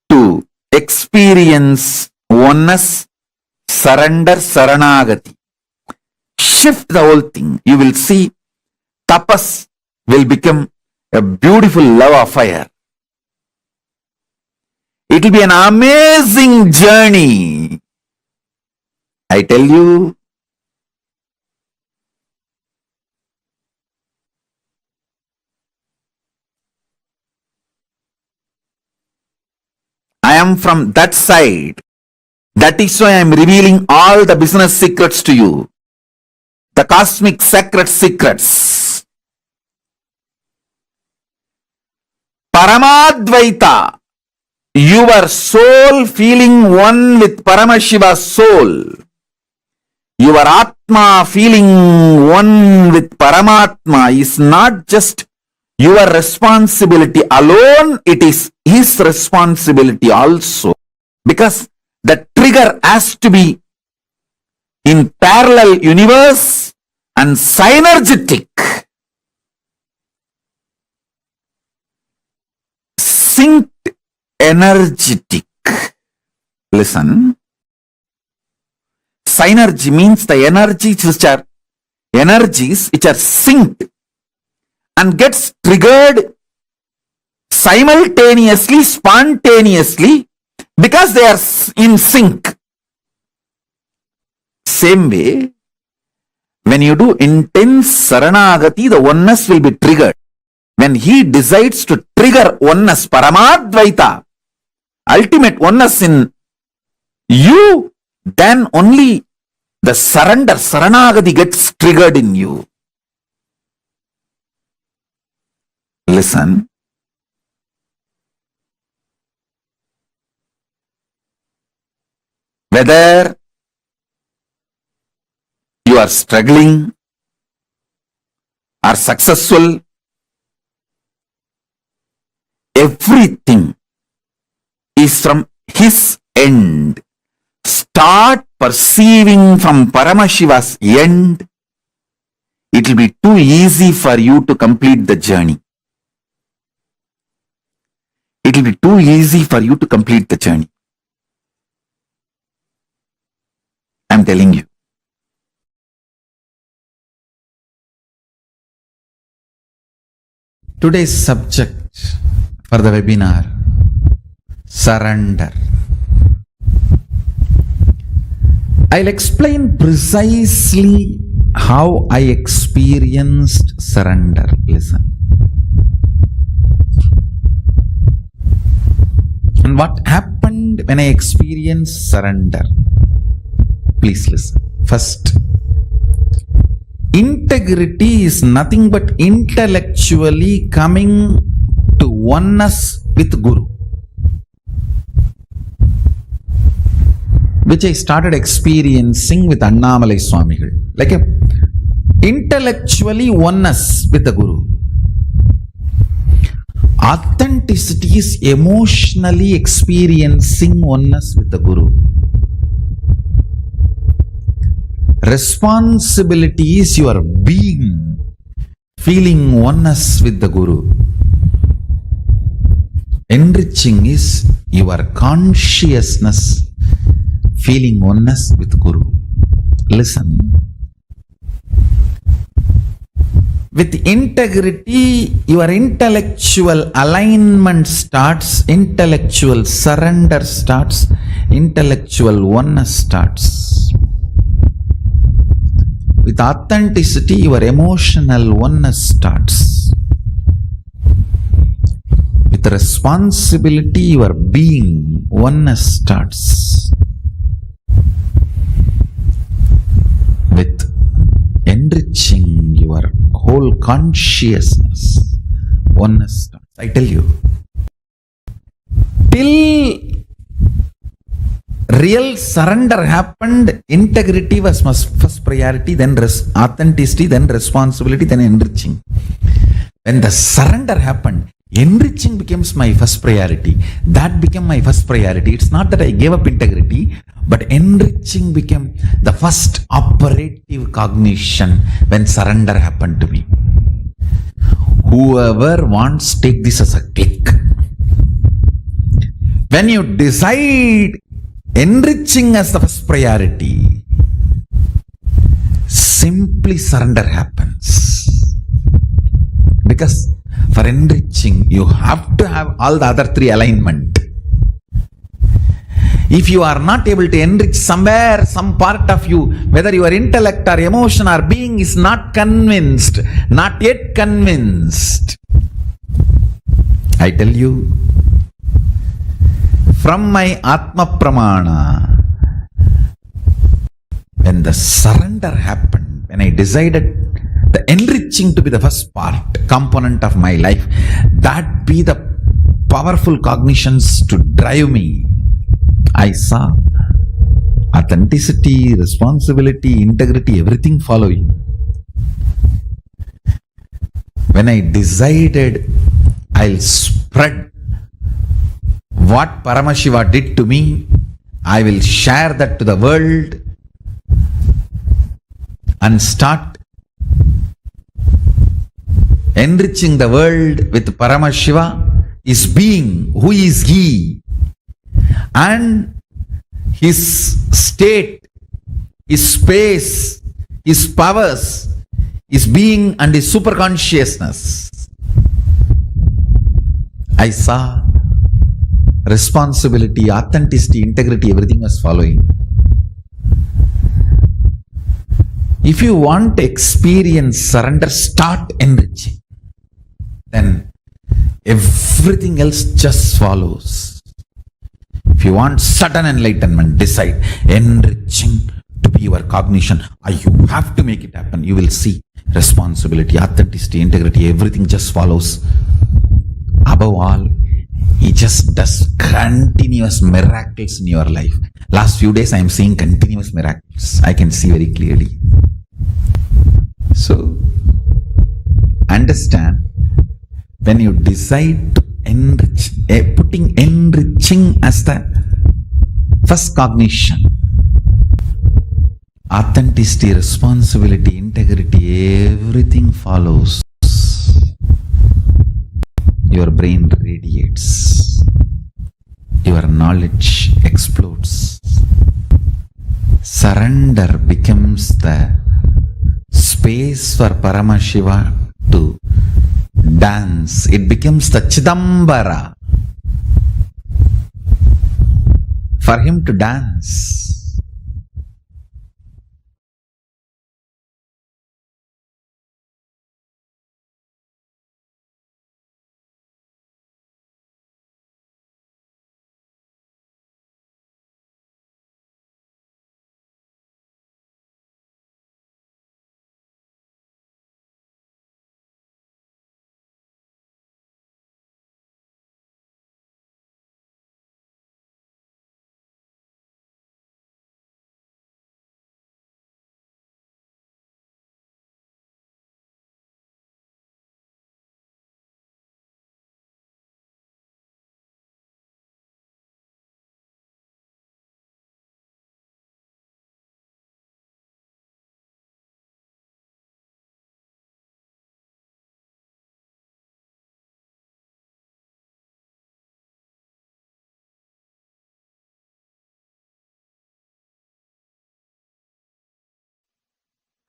to experience oneness, surrender, saranagati, shift the whole thing. You will see tapas will become a beautiful love affair. It will be an amazing journey. I tell you. I am from that side. That is why I am revealing all the business secrets to you. The cosmic sacred secrets. Parama Advaita. Your soul feeling one with Paramashiva's soul. Your Atma feeling one with Paramatma is not just your responsibility alone, it is his responsibility also. Because the trigger has to be in parallel universe and synergetic. Synced, energetic. Listen. Synergy means the energies which are synced and gets triggered simultaneously, spontaneously, because they are in sync. Same way, when you do intense saranagati, the oneness will be triggered. When he decides to trigger oneness, Parama Advaita, ultimate oneness in you, then only the surrender, saranagati gets triggered in you. Listen. Whether you are struggling or successful, everything is from his end. Start perceiving from Paramashiva's end. It will be too easy for you to complete the journey. It will be too easy for you to complete the journey. I'm telling you. Today's subject for the webinar, surrender. I'll explain precisely how I experienced surrender. Listen. And what happened when I experienced surrender? Please listen. First, integrity is nothing but intellectually coming to oneness with Guru, which I started experiencing with Annamalai Swamigal. Like a intellectually oneness with the Guru. Authenticity is emotionally experiencing oneness with the Guru. Responsibility is your being feeling oneness with the Guru. Enriching is your consciousness feeling oneness with Guru. Listen. With integrity, your intellectual alignment starts, intellectual surrender starts, intellectual oneness starts. With authenticity, your emotional oneness starts. With responsibility, your being oneness starts. With enriching your whole consciousness, oneness starts. I tell you, till real surrender happened, integrity was first priority, then authenticity, then responsibility, then enriching. When the surrender happened, enriching becomes my first priority. That became my first priority. It's not that I gave up integrity, but enriching became the first operative cognition when surrender happened to me. Whoever wants, take this as a click. When you decide enriching as the first priority, simply surrender happens. Because for enriching, you have to have all the other three alignment. If you are not able to enrich somewhere, some part of you, whether your intellect or emotion or being is not convinced, not yet convinced, I tell you, from my Atma Pramana, when the surrender happened, when I decided the enriching to be the first part, component of my life, that be the powerful cognitions to drive me, I saw authenticity, responsibility, integrity, everything following. When I decided I'll spread what Paramashiva did to me, I will share that to the world and start enriching the world with Paramashiva, his being, who is he, and his state, his space, his powers, his being and his superconsciousness. I saw responsibility, authenticity, integrity, everything was following. If you want to experience surrender, start enriching. Then everything else just follows. If you want sudden enlightenment, decide enriching to be your cognition. You have to make it happen. You will see responsibility, authenticity, integrity, everything just follows. Above all, he just does continuous miracles in your life. Last few days I am seeing continuous miracles. I can see very clearly. So, understand, when you decide to enrich, putting enriching as the first cognition, authenticity, responsibility, integrity, everything follows. Your brain radiates. Your knowledge explodes. Surrender becomes the space for Paramashiva to dance. It becomes the Chidambara for him to dance.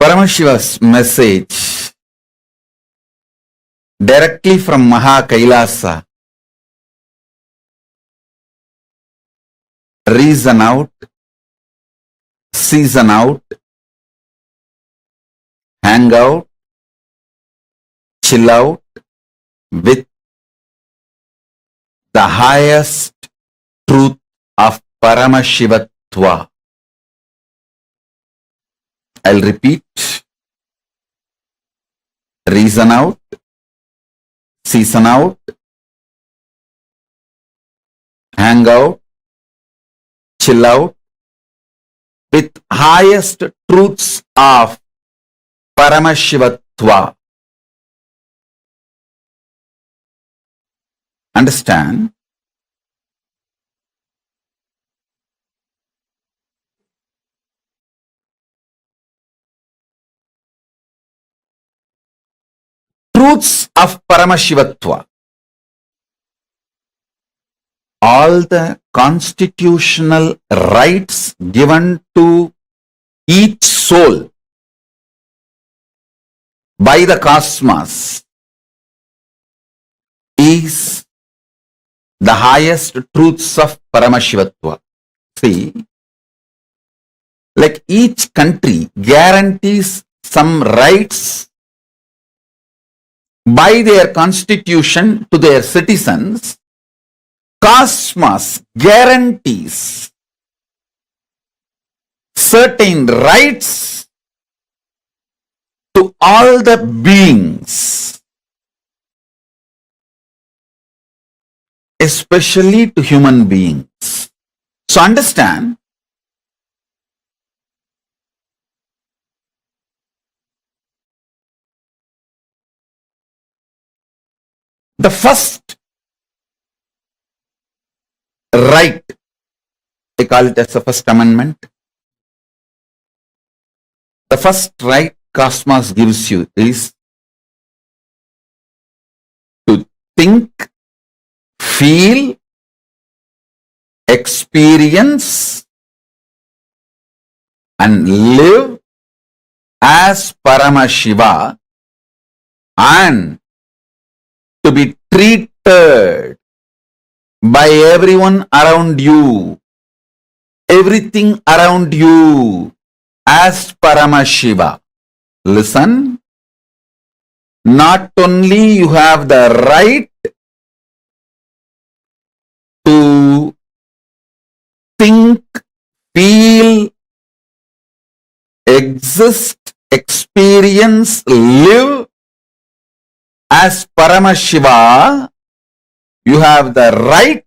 Paramashiva's message directly from Maha Kailasa. Reason out, season out, hang out, chill out with the highest truth of Paramashivatva. I'll repeat. Reason out, season out, hang out, chill out with highest truths of Paramashivatva. Understand? Truths of Paramashivatva. All the constitutional rights given to each soul by the cosmos is the highest truths of Paramashivatva. See, like each country guarantees some rights by their constitution to their citizens, cosmos guarantees certain rights to all the beings, especially to human beings. So understand, the first right, they call it as the first amendment. The first right cosmos gives you is to think, feel, experience, and live as Paramashiva, and to be treated by everyone around you, everything around you as Paramashiva. Listen, not only you have the right to think, feel, exist, experience, live as Paramashiva, you have the right,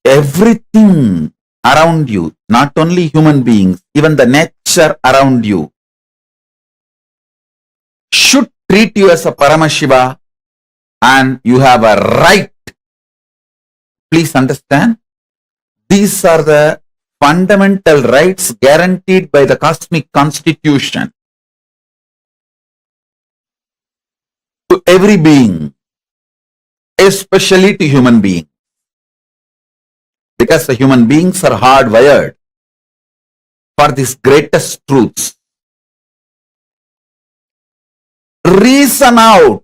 everything around you, not only human beings, even the nature around you, should treat you as a Paramashiva, and you have a right. Please understand, these are the fundamental rights guaranteed by the cosmic constitution to every being, especially to human beings, because the human beings are hardwired for these greatest truths. Reason out.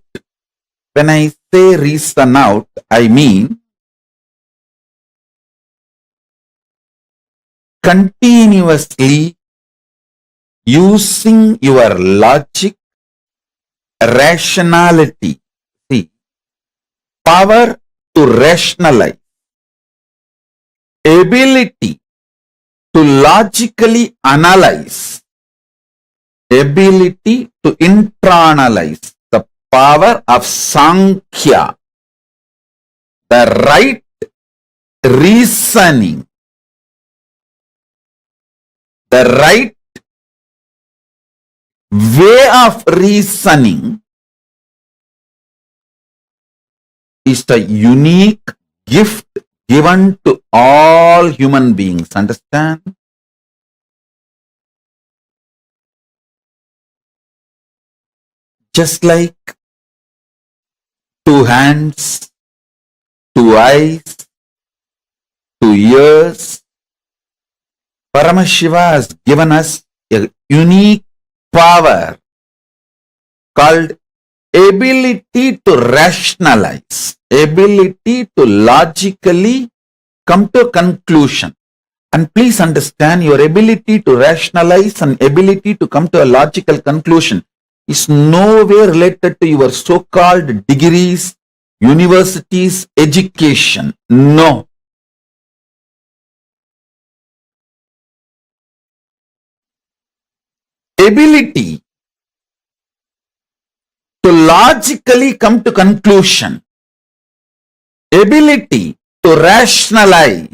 When I say reason out, I mean continuously using your logic, rationality. See, power to rationalize, ability to logically analyze, ability to internalize, the power of Sankhya, the right reasoning, the right way of reasoning is the unique gift given to all human beings. Understand? Just like two hands, two eyes, two ears, Paramashiva has given us a unique power called ability to rationalize, ability to logically come to a conclusion. And please understand, your ability to rationalize and ability to come to a logical conclusion is nowhere related to your so-called degrees, universities, education. No. Ability to logically come to conclusion, ability to rationalize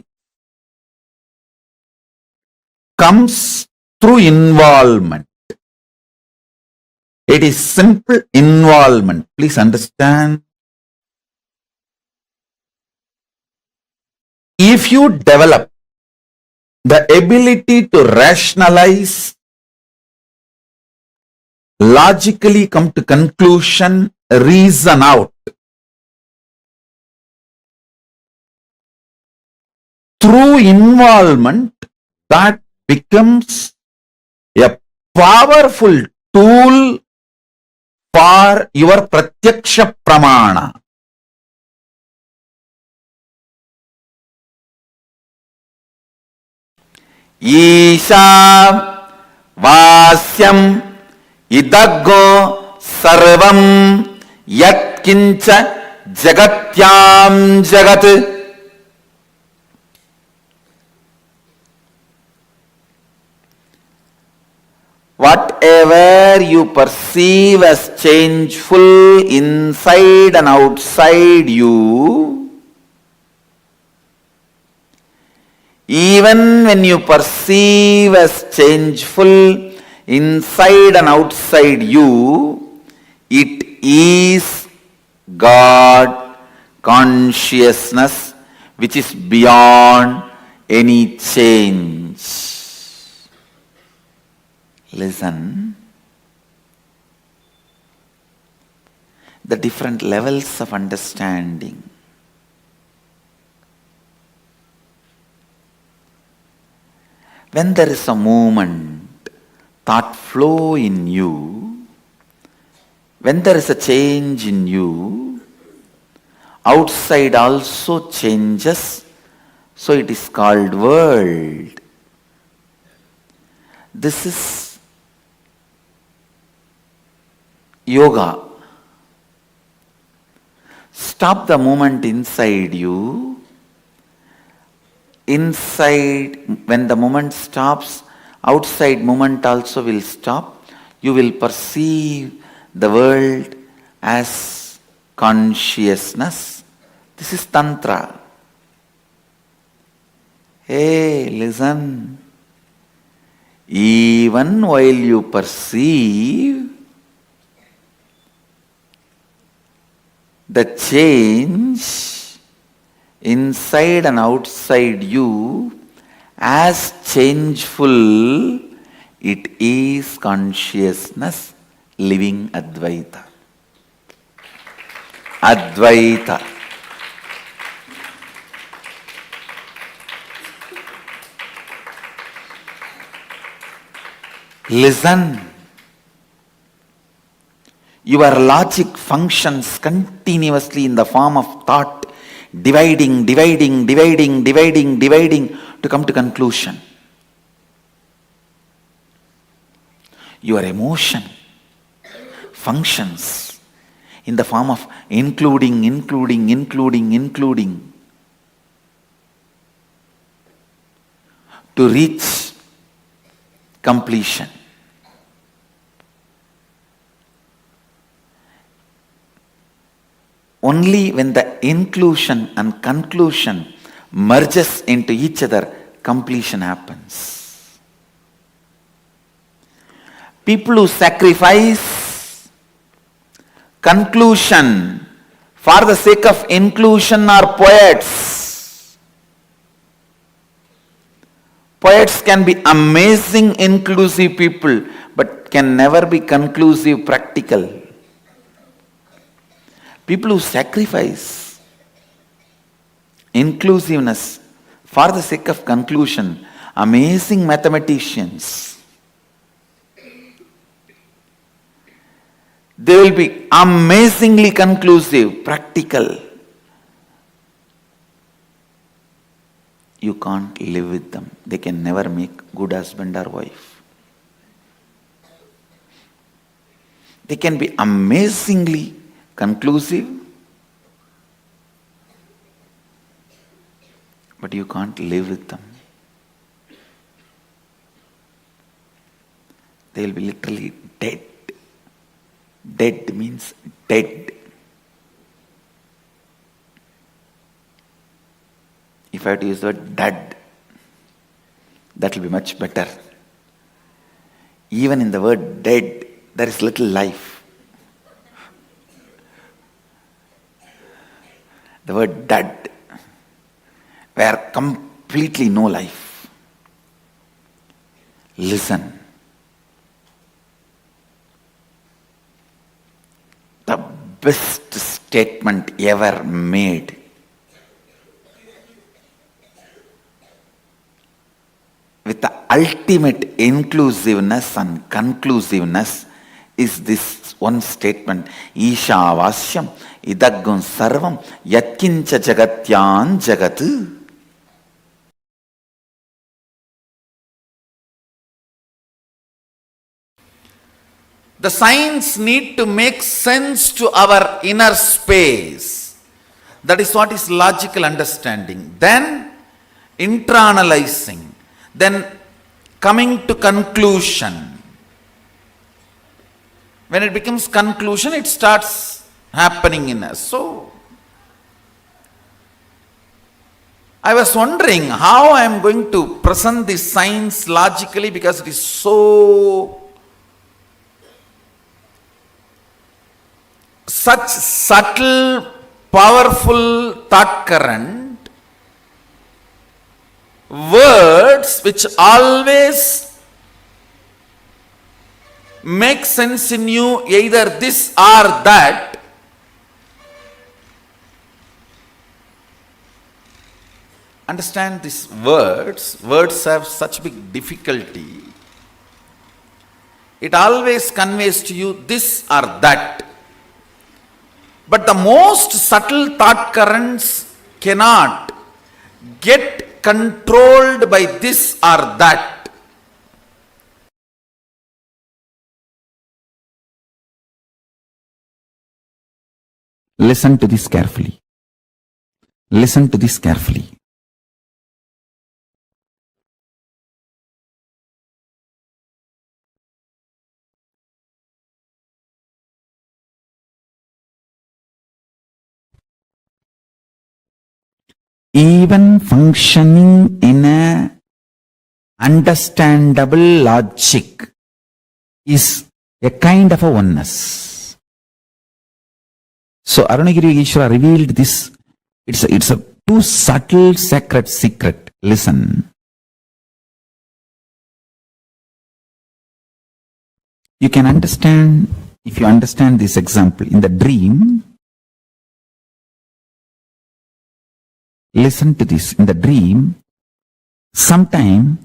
comes through involvement. It is simple involvement. Please understand. If you develop the ability to rationalize, logically come to conclusion, reason out, through involvement, that becomes a powerful tool for your pratyaksha pramana. Isha vasyam idaggo sarvam yat kincha jagatyam jagat. Whatever you perceive as changeful inside and outside you, even when you perceive as changeful inside and outside you, it is God consciousness which is beyond any change. Listen. The different levels of understanding. When there is a movement, thought flow in you, when there is a change in you, outside also changes, so it is called world. This is yoga. Stop the movement inside you. Inside, when the movement stops, outside movement also will stop. You will perceive the world as consciousness. This is Tantra. Hey, listen. Even while you perceive the change inside and outside you as changeful, it is consciousness living Advaita. Advaita. Listen. Your logic functions continuously in the form of thought, dividing to come to conclusion. Your emotion functions in the form of including to reach completion. Only when the inclusion and conclusion merges into each other, completion happens. People who sacrifice conclusion for the sake of inclusion are poets. Poets can be amazing inclusive people, but can never be conclusive practical. People who sacrifice inclusiveness for the sake of conclusion, amazing mathematicians. They will be amazingly conclusive, practical. You can't live with them. They can never make good husband or wife. They can be amazingly conclusive, but you can't live with them. They will be literally dead. Dead means dead. If I have to use the word dead, that will be much better. Even in the word dead, there is little life. The word dead, where completely no life. Listen. The best statement ever made. With the ultimate inclusiveness and conclusiveness is this one statement. Isha vasyam idaggun sarvam yatkincha jagatyan jagat. The signs need to make sense to our inner space. That is what is logical understanding. Then internalizing. Then coming to conclusion. When it becomes conclusion, it starts happening in us. So, I was wondering how I am going to present this science logically, because it is so such subtle, powerful thought current. Words which always make sense in you, either this or that. Understand these words. Words have such big difficulty. It always conveys to you this or that. But the most subtle thought currents cannot get controlled by this or that. Listen to this carefully. Listen to this carefully. Even functioning in a understandable logic is a kind of a oneness. So Arunagiri Ishvara revealed this. It's a too subtle sacred secret. Listen. You can understand, if you understand this example, in the dream. Listen to this. In the dream, sometime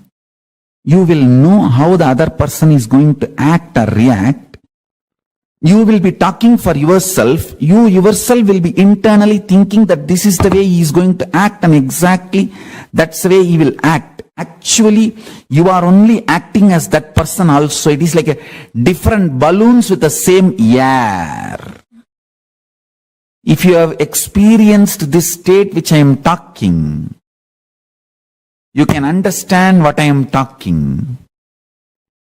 you will know how the other person is going to act or react. You will be talking for yourself. You yourself will be internally thinking that this is the way he is going to act, and exactly that's the way he will act. Actually, you are only acting as that person also. It is like a different balloons with the same air. If you have experienced this state which I am talking, you can understand what I am talking.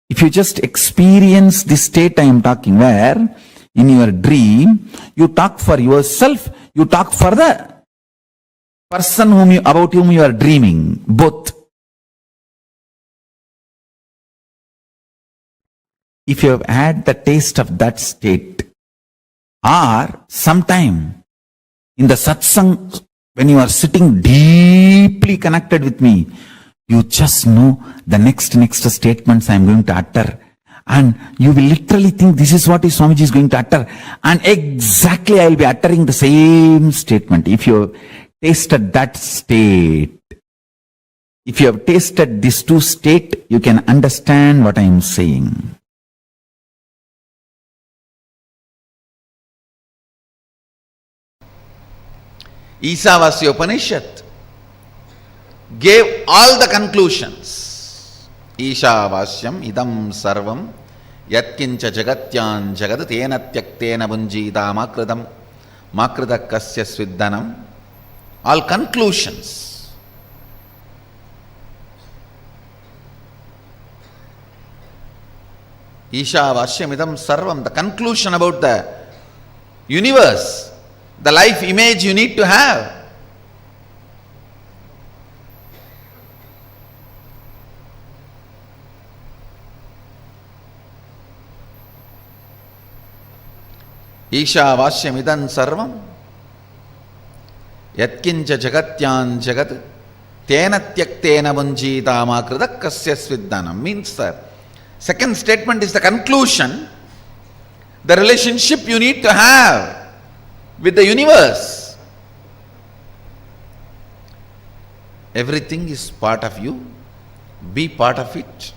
If you just experience this state I am talking, where in your dream, you talk for yourself, you talk for the person about whom you are dreaming, both. If you have had the taste of that state, or sometime in the satsang, when you are sitting deeply connected with me, you just know the next statements I am going to utter. And you will literally think this is what Swamiji is going to utter. And exactly I will be uttering the same statement. If you have tasted that state, if you have tasted these two states, you can understand what I am saying. Ishavasya Upanishad gave all the conclusions. Ishavasyam idam sarvam yatkincha jagatyan jagad tena tyaktena bunjita makridam kasya sviddanam. All conclusions. Ishavasyam idam sarvam, the conclusion about the universe, the life image you need to have. Ishavasyam idam sarvam yatkincha jagatyan jagat tena tyaktena bunjita makridam kasya sviddanam. Means that second statement is the conclusion, the relationship you need to have with the universe. Everything is part of you, be part of it.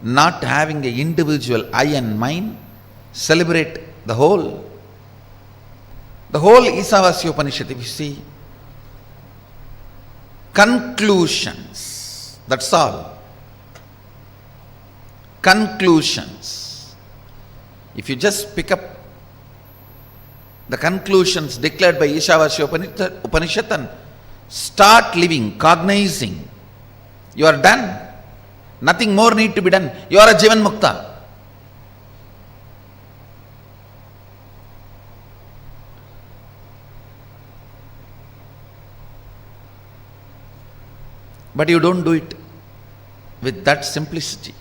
Not having an individual I and mine, celebrate the whole. The whole Ishavasya Upanishad, if you see, conclusions, that's all. Conclusions. If you just pick up the conclusions declared by Ishavasya Upanishad and start living, cognizing, you are done. Nothing more need to be done. You are a Jivan Mukta. But you don't do it with that simplicity,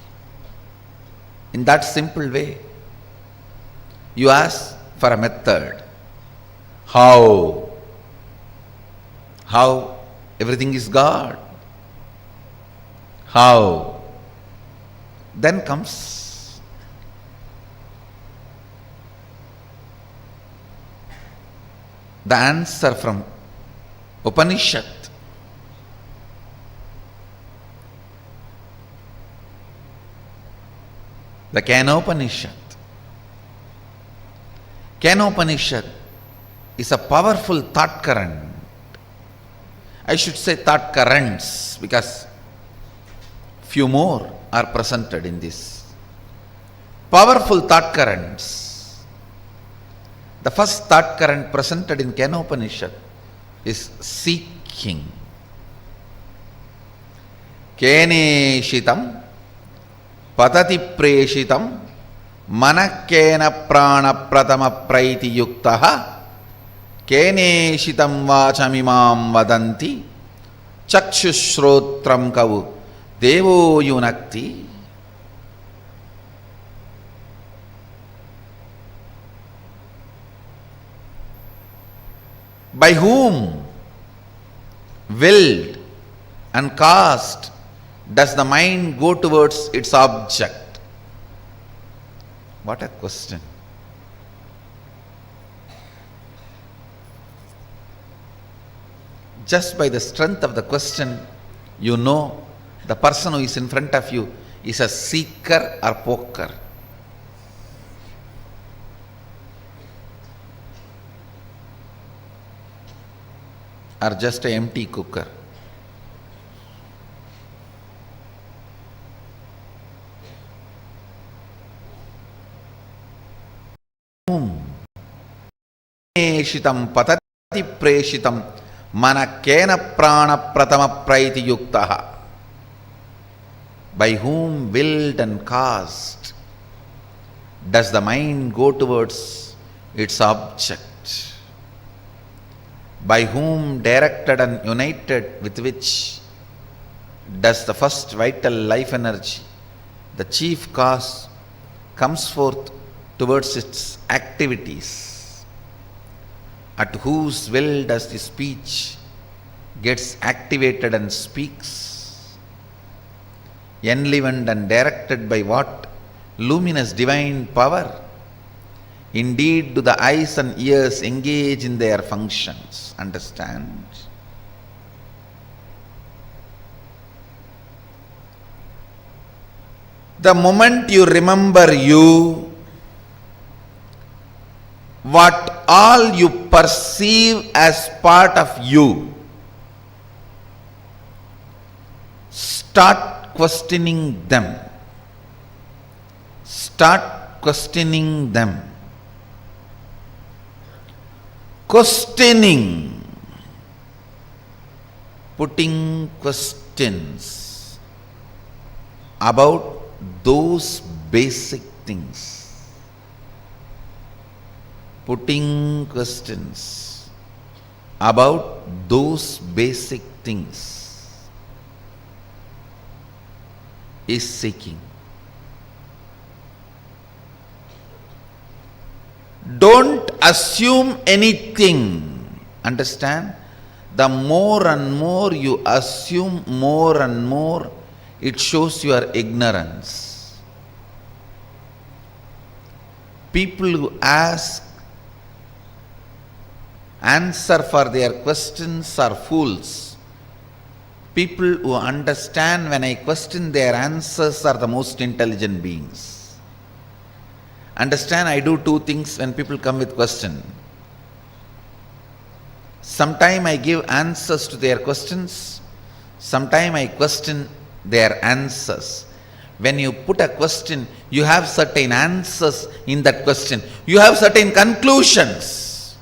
in that simple way. You ask for a method. How? How? Everything is God. How? Then comes the answer from Upanishad. The Kenopanishad. Kenopanishad is a powerful thought current. I should say thought currents, because few more are presented in this. Powerful thought currents. The first thought current presented in Kenopanishad is seeking. Keneshitam patati preshitam manakena prana pratama praiti yuktaha keneshitam vachamimam vadanti chakshushrotram kavu devo yunakti. By whom, willed and caused, does the mind go towards its object? What a question. Just by the strength of the question, you know the person who is in front of you is a seeker or poker. Or just an empty cooker. Shitam patati preshitam manakena prana pratama praiti yuktaha. By whom, willed and caused, does the mind go towards its object? By whom, directed and united with which, does the first vital life energy, the chief cause, comes forth towards its activities? At whose will does the speech gets activated and speaks? Enlivened and directed by what luminous divine power? Indeed, do the eyes and ears engage in their functions? Understand? The moment you remember you, what all you perceive as part of you, start questioning them. Start questioning them. Questioning, putting questions about those basic things. Putting questions about those basic things is seeking. Don't assume anything. Understand? The more and more you assume, more and more it shows your ignorance. People who answer for their questions are fools. People who understand when I question their answers are the most intelligent beings. Understand, I do two things when people come with question. Sometime I give answers to their questions. Sometime I question their answers. When you put a question, you have certain answers in that question. You have certain conclusions.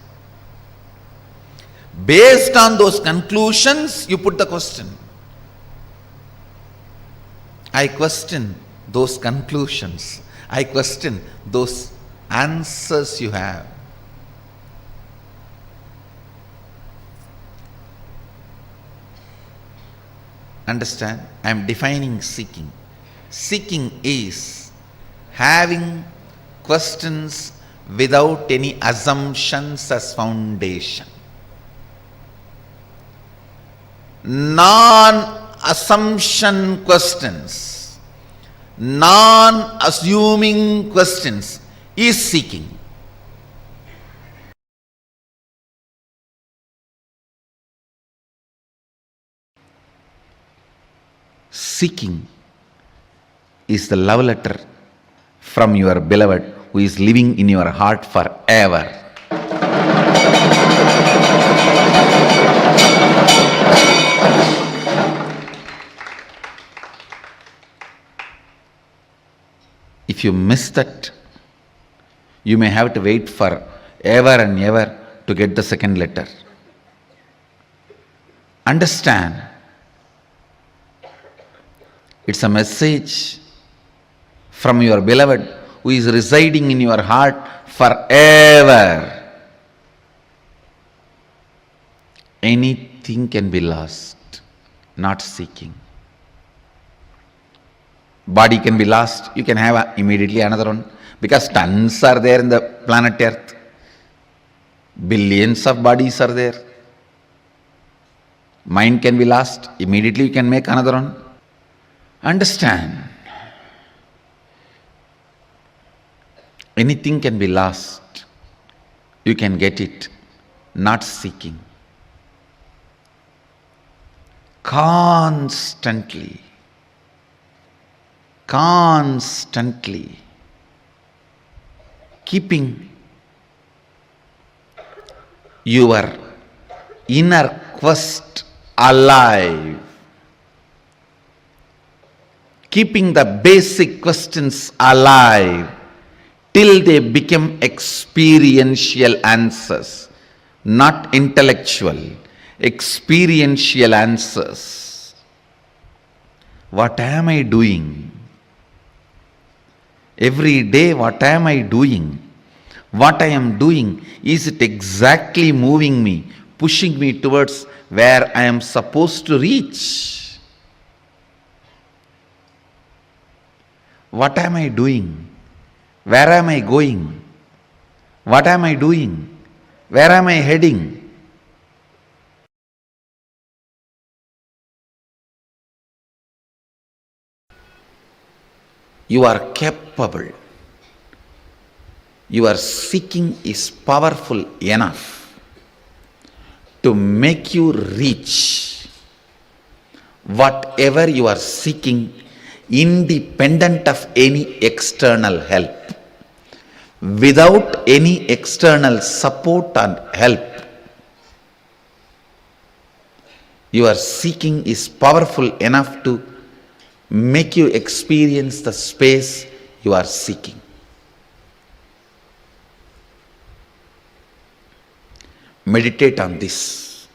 Based on those conclusions, you put the question. I question those conclusions. I question those answers you have. Understand? I am defining seeking. Seeking is having questions without any assumptions as foundation. Non-assumption questions, non-assuming questions is seeking. Seeking is the love letter from your beloved who is living in your heart forever. If you miss that, you may have to wait for ever and ever to get the second letter. Understand, it's a message from your beloved who is residing in your heart forever. Anything can be lost, not seeking. Body can be lost, you can have immediately another one, because tons are there in the planet Earth. Billions of bodies are there. Mind can be lost, immediately you can make another one. Understand, anything can be lost, you can get it, not seeking. Constantly keeping your inner quest alive, keeping the basic questions alive till they become experiential answers, not intellectual, experiential answers. What am I doing? Every day, what am I doing? What I am doing, is it exactly moving me, pushing me towards where I am supposed to reach? What am I doing? Where am I going? What am I doing? Where am I heading? You are capable. Your seeking is powerful enough to make you reach whatever you are seeking, independent of any external help. without any external support and help. Your seeking is powerful enough to make you experience the space you are seeking. Meditate on this.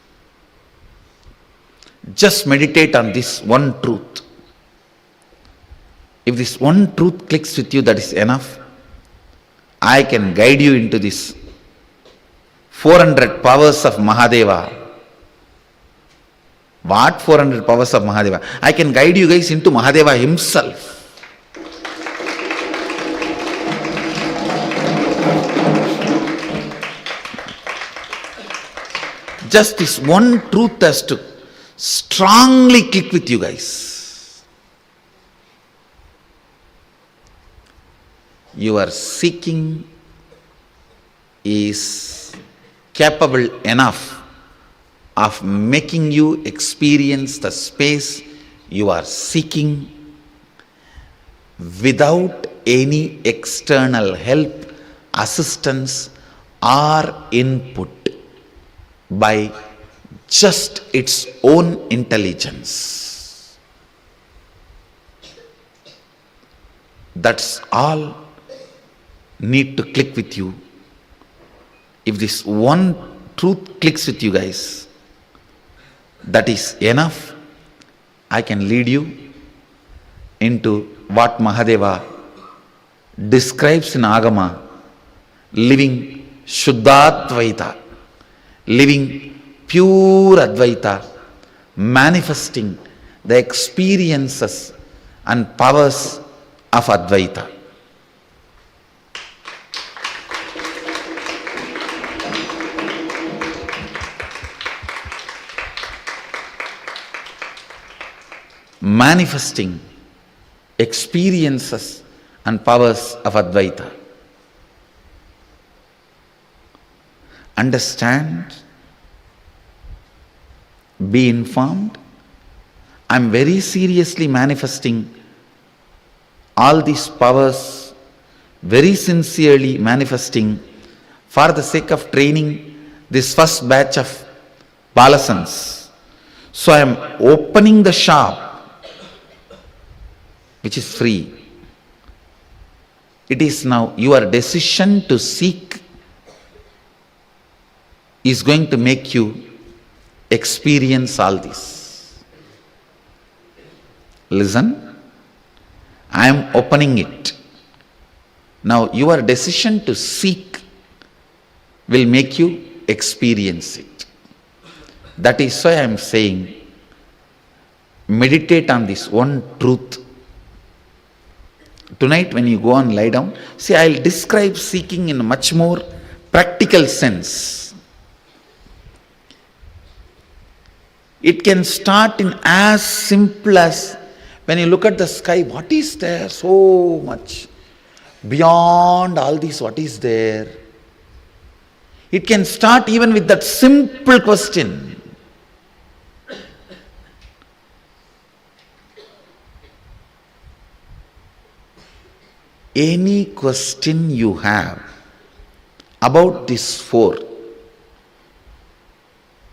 Just meditate on this one truth. If this one truth clicks with you, that is enough. I can guide you into this 400 powers of Mahadeva. What 400 powers of Mahadeva? I can guide you guys into Mahadeva himself. Just this one truth has to strongly click with you guys. Your seeking is capable enough of making you experience the space you are seeking without any external help, assistance, or input, by just its own intelligence. That's all need to click with you. If this one truth clicks with you guys, that is enough. I can lead you into what Mahadeva describes in Agama, living Shuddhadvaita, living pure Advaita, manifesting the experiences and powers of Advaita. Manifesting experiences and powers of Advaita. Understand, be informed. I am very seriously manifesting all these powers, very sincerely manifesting for the sake of training this first batch of Balasans. So I am opening the shop, which is free. It is now your decision to seek is going to make you experience all this. Listen, I am opening it. Now your decision to seek will make you experience it. That is why I am saying, meditate on this one truth. Tonight when you go and lie down, see, I will describe seeking in a much more practical sense. It can start in as simple as when you look at the sky, what is there? So much. Beyond all this, what is there? It can start even with that simple question. Any question you have about this four: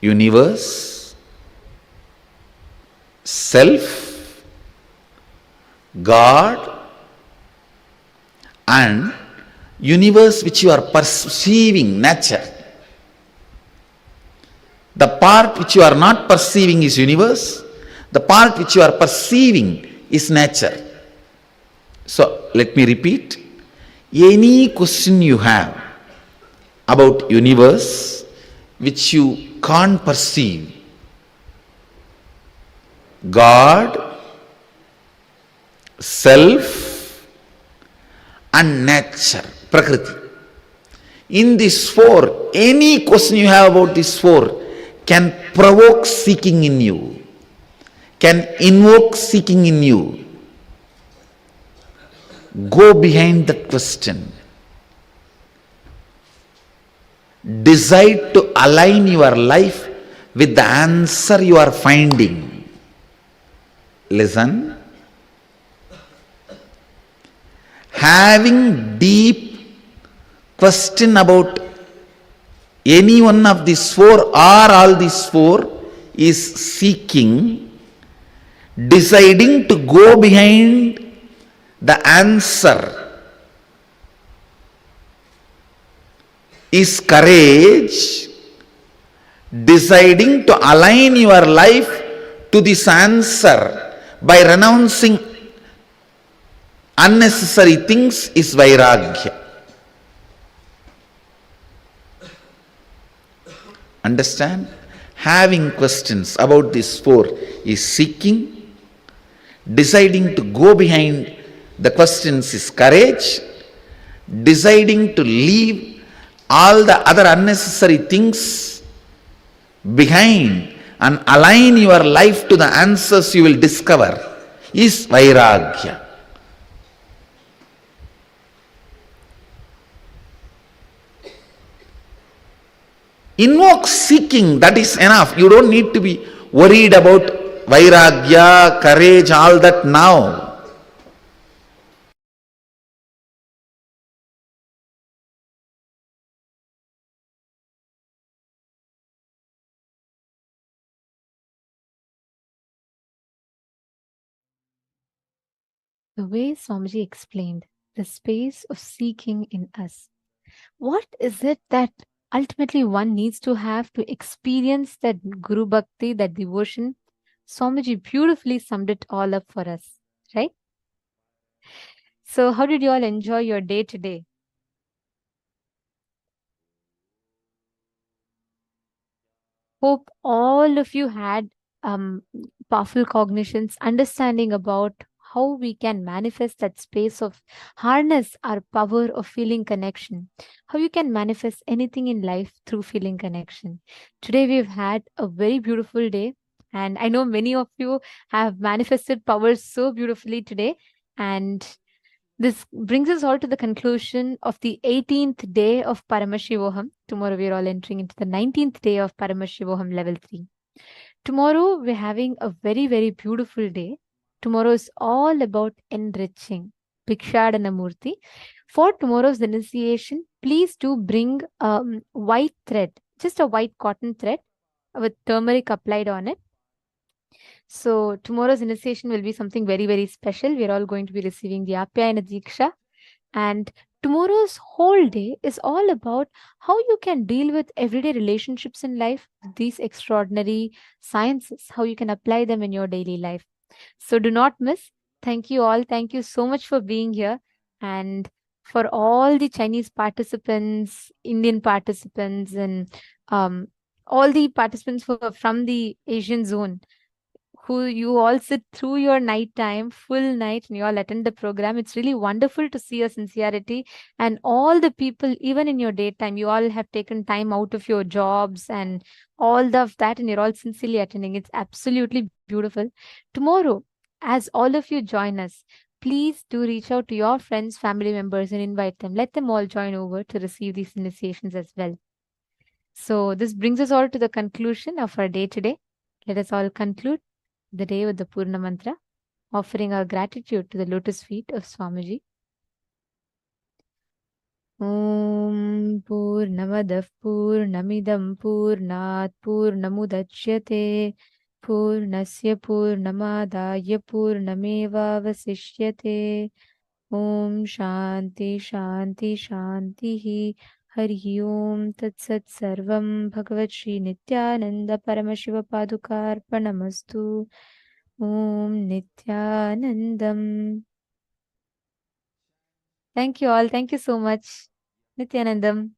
universe, self, God, and universe which you are perceiving, nature. The part which you are not perceiving is universe, the part which you are perceiving is nature. So let me repeat, any question you have about universe which you can't perceive, God, self, and nature, Prakriti. In these four, any question you have about these four can provoke seeking in you, can invoke seeking in you. Go behind that question. Decide to align your life with the answer you are finding. Listen. Having deep question about any one of these four or all these four is seeking, deciding to go behind the answer is courage, deciding to align your life to this answer by renouncing unnecessary things is vairagya. Understand? Having questions about these four is seeking, deciding to go behind the questions is courage, deciding to leave all the other unnecessary things behind and align your life to the answers you will discover is vairagya. Invoke seeking, that is enough. You don't need to be worried about vairagya, courage, all that now. The way Swamiji explained the space of seeking in us. What is it that ultimately one needs to have to experience that Guru Bhakti, that devotion? Swamiji beautifully summed it all up for us, right? So, how did you all enjoy your day today? Hope all of you had powerful cognitions, understanding about how we can manifest that space of harness our power of feeling connection, how you can manifest anything in life through feeling connection. Today we've had a very beautiful day, and I know many of you have manifested powers so beautifully today. And this brings us all to the conclusion of the 18th day of Paramashivoham. Tomorrow we are all entering into the 19th day of Paramashivoham level 3. Tomorrow we're having a very, very beautiful day. Tomorrow is all about enriching. Bhikshadanamurti. For tomorrow's initiation, please do bring white thread, just a white cotton thread with turmeric applied on it. So tomorrow's initiation will be something very, very special. We're all going to be receiving the Apyayana Diksha. And tomorrow's whole day is all about how you can deal with everyday relationships in life, these extraordinary sciences, how you can apply them in your daily life. So do not miss. Thank you all. Thank you so much for being here. And for all the Chinese participants, Indian participants, and all the participants who are from the Asian zone, who you all sit through your night time, full night, and you all attend the program. It's really wonderful to see your sincerity. And all the people, even in your daytime, you all have taken time out of your jobs and all of that, and you're all sincerely attending. It's absolutely beautiful. Tomorrow, as all of you join us, please do reach out to your friends, family members, and invite them. Let them all join over to receive these initiations as well. So this brings us all to the conclusion of our day today. Let us all conclude the day with the Purna Mantra, offering our gratitude to the lotus feet of Swamiji. Om Purnamadav Purnamidam Purnat Purnamudachyate Purnasya Purnamadaya Purnameva Vasishyate. Om Shanti Shanti Shanti Hari Om Tat Sat Sarvam Bhagavat Shri Nithyananda Paramashiva Padukarpanamastu. Om Nithyanandam. Thank you all. Thank you so much. Nithyanandam.